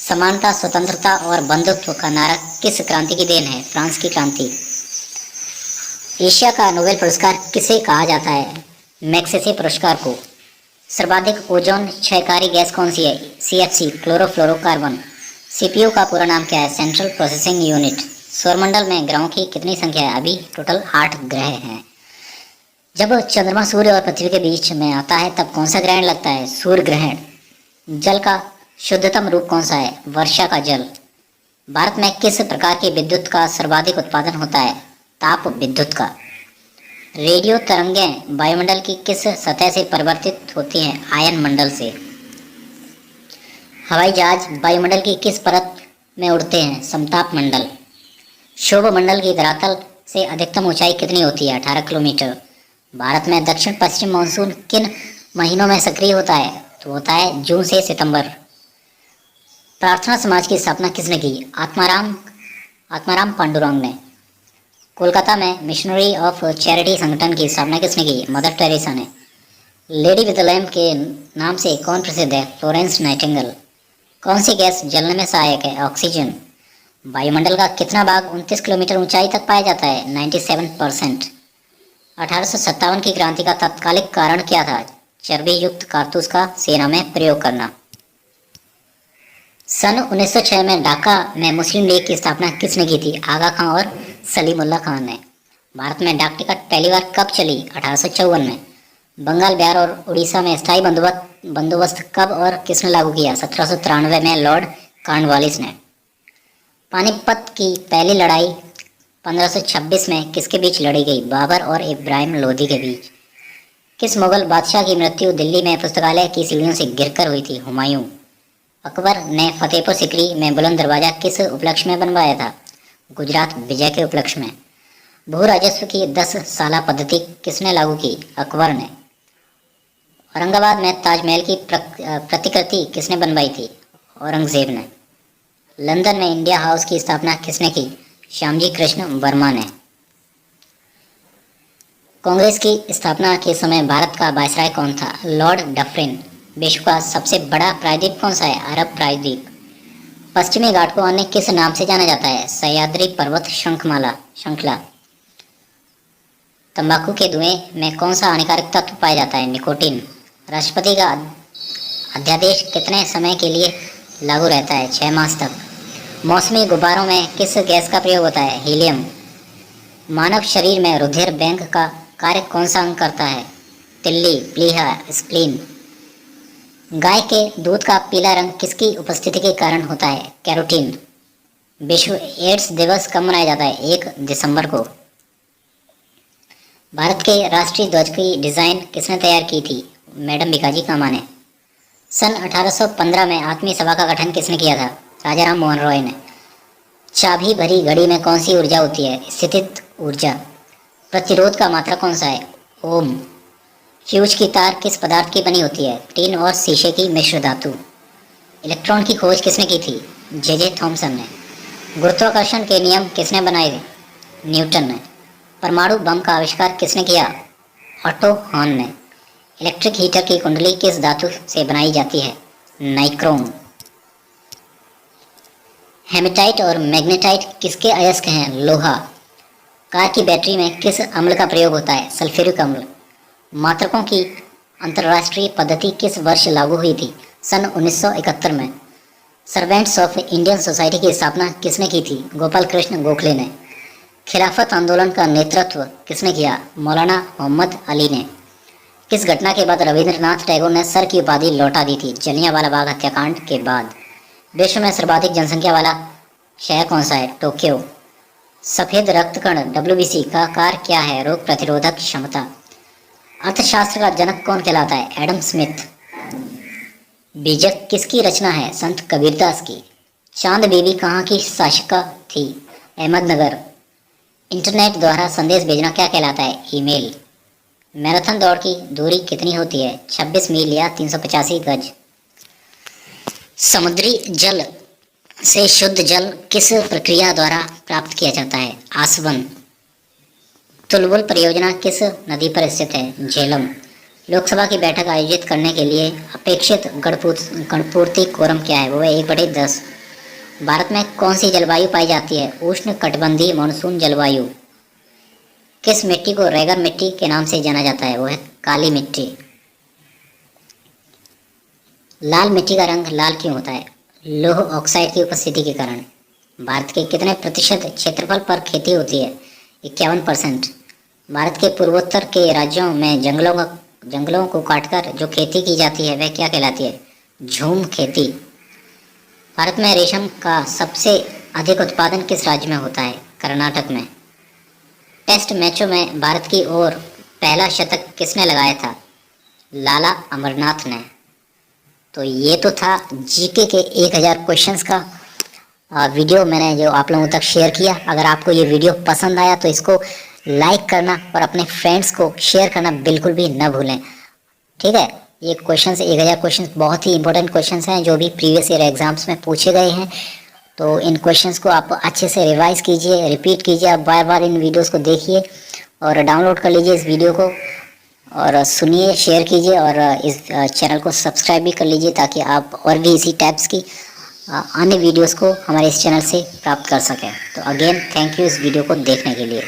समानता, स्वतंत्रता और बंधुत्व का नारा किस क्रांति की देन है? फ्रांस की क्रांति। एशिया का नोबेल पुरस्कार किसे कहा जाता है? मैग्सेसे पुरस्कार को। सर्वाधिक ओजोन क्षयकारी गैस कौन सी है? CFC chlorofluorocarbon. CPU का पूरा नाम क्या है? Central processing unit. सौरमंडल में ग्रहों की कितनी संख्या है? अभी टोटल 8 ग्रह हैं। जब चंद्रमा सूर्य और पृथ्वी के बीच में आता है तब कौन सा ग्रहण लगता है? सूर्य ग्रहण। जल का शुद्धतम रूप कौन सा है? वर्षा का जल। भारत में किस प्रकार की विद्युत का सर्वाधिक उत्पादन होता है? ताप विद्युत का। रेडियो तरंगें वायुमंडल की किस सतह से परिवर्तित होती हैं? आयन मंडल से। हवाई जहाज वायुमंडल की किस परत में उड़ते हैं? समताप मंडल। क्षोभ मंडल की धरातल से अधिकतम ऊंचाई कितनी होती है? 18 किलोमीटर। भारत में दक्षिण पश्चिम मानसून किन महीनों में सक्रिय होता है? तो होता है जून से सितंबर। प्रार्थना समाज की स्थापना किसने की? आत्माराम पांडुरंग ने। कोलकाता में मिशनरी ऑफ चैरिटी संगठन की स्थापना किसने की? मदर टेरेसा ने। लेडी विद द लैम्प के नाम से कौन प्रसिद्ध है? Florence Nightingale. कौन सी गैस जलने में सहायक है? ऑक्सीजन। वायुमंडल का कितना भाग 29 किलोमीटर ऊंचाई तक पाया जाता है? 97%। 1857 की क्रांति का तात्कालिक कारण क्या था? चर्बी युक्त कारतूस का सेना में प्रयोग करना। सन 1906 में ढाका में मुस्लिम लीग की स्थापना किसने की थी? आगा खां और सलीमुल्लाह खान ने। भारत में डाक टिकट पहली बार कब चली? 1854 में। बंगाल, बिहार और उड़ीसा में स्थायी बंदोबस्त कब और किसने लागू किया? 1793 में लॉर्ड कॉर्नवालिस ने। पानीपत की पहली लड़ाई 1526 में किसके बीच लड़ी गई? बाबर और इब्राहिम लोधी के बीच। किस मुगल बादशाह की मृत्यु दिल्ली में पुस्तकालय की सीढ़ियों से गिरकर हुई थी? हुमायूं। अकबर ने फतेहपुर सिकरी में बुलंद दरवाजा किस उपलक्ष्य में बनवाया था? गुजरात विजय के उपलक्ष्य में। भू राजस्व की 10 साला पद्धति किसने लागू की? अकबर ने। औरंगाबाद में ताजमहल की प्रतिकृति किसने बनवाई थी? औरंगजेब ने। लंदन में इंडिया हाउस की स्थापना किसने की? श्यामजी कृष्ण वर्मा ने। कांग्रेस की स्थापना के समय भारत का वायसराय कौन था? Lord Dufferin. विश्व का सबसे बड़ा प्रायद्वीप कौन सा है? अरब प्रायद्वीप। पश्चिमी घाट को अन्य किस नाम से जाना जाता है? सह्याद्री पर्वत श्रृंखला। तंबाकू के धुएं में कौन सा हानिकारक तत्व पाया जाता है? निकोटीन। राष्ट्रपति का अध्यादेश कितने समय के लिए लागू रहता है? 6 मास तक। मौसमी गुब्बारों में किस गैस का प्रयोग होता है? हीलियम। मानव शरीर में रुधिर बैंक का कार्य कौन सा अंग करता है? तिल्ली, प्लीहा, स्प्लीन। गाय के दूध का पीला रंग किसकी उपस्थिति के कारण होता है? कैरोटीन। विश्व एड्स दिवस कब मनाया जाता है? 1 दिसंबर को। भारत के राष्ट्रीय ध्वज की डिजाइन किसने तैयार की थी? मैडम भिकाजी कामा ने। सन 1815 में आत्मीय सभा का गठन किसने किया था? राजा राम मोहन रॉय ने। चाबी भरी घड़ी में कौन सी ऊर्जा होती है? स्थितिज ऊर्जा। प्रतिरोध का मात्रा कौन सा है? ओम। फ्यूज की तार किस पदार्थ की बनी होती है? टीन और शीशे की मिश्र धातु। इलेक्ट्रॉन की खोज किसने की थी? जे थॉमसन ने। गुरुत्वाकर्षण के नियम किसने बनाए थे? न्यूटन ने। परमाणु बम का आविष्कार किसने किया? ऑटो हॉर्न ने। इलेक्ट्रिक हीटर की कुंडली किस धातु से बनाई जाती है? नाइक्रोम। हेमेटाइट और मैग्नेटाइट किसके अयस्क हैं? लोहा। कार की बैटरी में किस अम्ल का प्रयोग होता है? सल्फ्यूरिक अम्ल। मात्रकों की अंतर्राष्ट्रीय पद्धति किस वर्ष लागू हुई थी? सन 1971 में। सर्वेंट्स ऑफ इंडियन सोसाइटी की स्थापना किसने की थी? गोपाल कृष्ण गोखले ने। खिलाफत आंदोलन का नेतृत्व किसने किया? मौलाना मोहम्मद अली ने। किस घटना के बाद रविंद्रनाथ टैगोर ने सर की उपाधि लौटा दी थी? जलियांवाला बाग हत्याकांड के बाद। विश्व में सर्वाधिक जनसंख्या वाला शहर कौन सा है? टोक्यो। सफेद रक्तकण WBC का कार्य क्या है? रोग प्रतिरोधक क्षमता। अर्थशास्त्र का जनक कौन कहलाता है? Adam Smith. बीजक किसकी रचना है? संत कबीरदास की। चांद बीबी कहाँ की शासिका थी? अहमदनगर। इंटरनेट द्वारा संदेश भेजना क्या कहलाता है? ईमेल। मैराथन दौड़ की दूरी कितनी होती है? 26 मील या 385 गज। समुद्री जल से शुद्ध जल किस प्रक्रिया द्वारा प्राप्त किया जाता है? आसवन। तुलबुल परियोजना किस नदी पर स्थित है? झेलम। लोकसभा की बैठक आयोजित करने के लिए अपेक्षित गणपूर्ति कोरम क्या है? वो है 1/10। भारत में कौन सी जलवायु पाई जाती है? उष्ण कटिबंधीय मानसून जलवायु। किस मिट्टी को रेगर मिट्टी के नाम से जाना जाता है? वो है काली मिट्टी। लाल मिट्टी का रंग लाल क्यों होता है? लौह ऑक्साइड की उपस्थिति के कारण। भारत के कितने प्रतिशत क्षेत्रफल पर खेती होती है? 51%। भारत के पूर्वोत्तर के राज्यों में जंगलों को काटकर जो खेती की जाती है वह क्या कहलाती है? झूम खेती। भारत में रेशम का सबसे अधिक उत्पादन किस राज्य में होता है? कर्नाटक में। टेस्ट मैचों में भारत की ओर पहला शतक किसने लगाया था? लाला अमरनाथ ने। तो ये तो था जीके के 1000 क्वेश्चंस का वीडियो मैंने जो आप लोगों तक शेयर किया। अगर आपको ये वीडियो पसंद आया तो इसको लाइक करना और अपने फ्रेंड्स को शेयर करना बिल्कुल भी न भूलें। ठीक है, ये क्वेश्चंस 1000 क्वेश्चंस बहुत ही इंपॉर्टेंट क्वेश्चंस हैं जो भी प्रीवियस ईयर एग्जाम्स में पूछे गए हैं। तो इन क्वेश्चंस को आप अच्छे से रिवाइज कीजिए, रिपीट कीजिए, आप बार बार इन वीडियोस को देखिए और डाउनलोड कर लीजिए इस वीडियो को और सुनिए, शेयर कीजिए और इस चैनल को सब्सक्राइब भी कर लीजिए ताकि आप और भी इसी टाइप्स की अन्य वीडियोस को हमारे इस चैनल से प्राप्त कर सकें। तो अगेन थैंक यू इस वीडियो को देखने के लिए।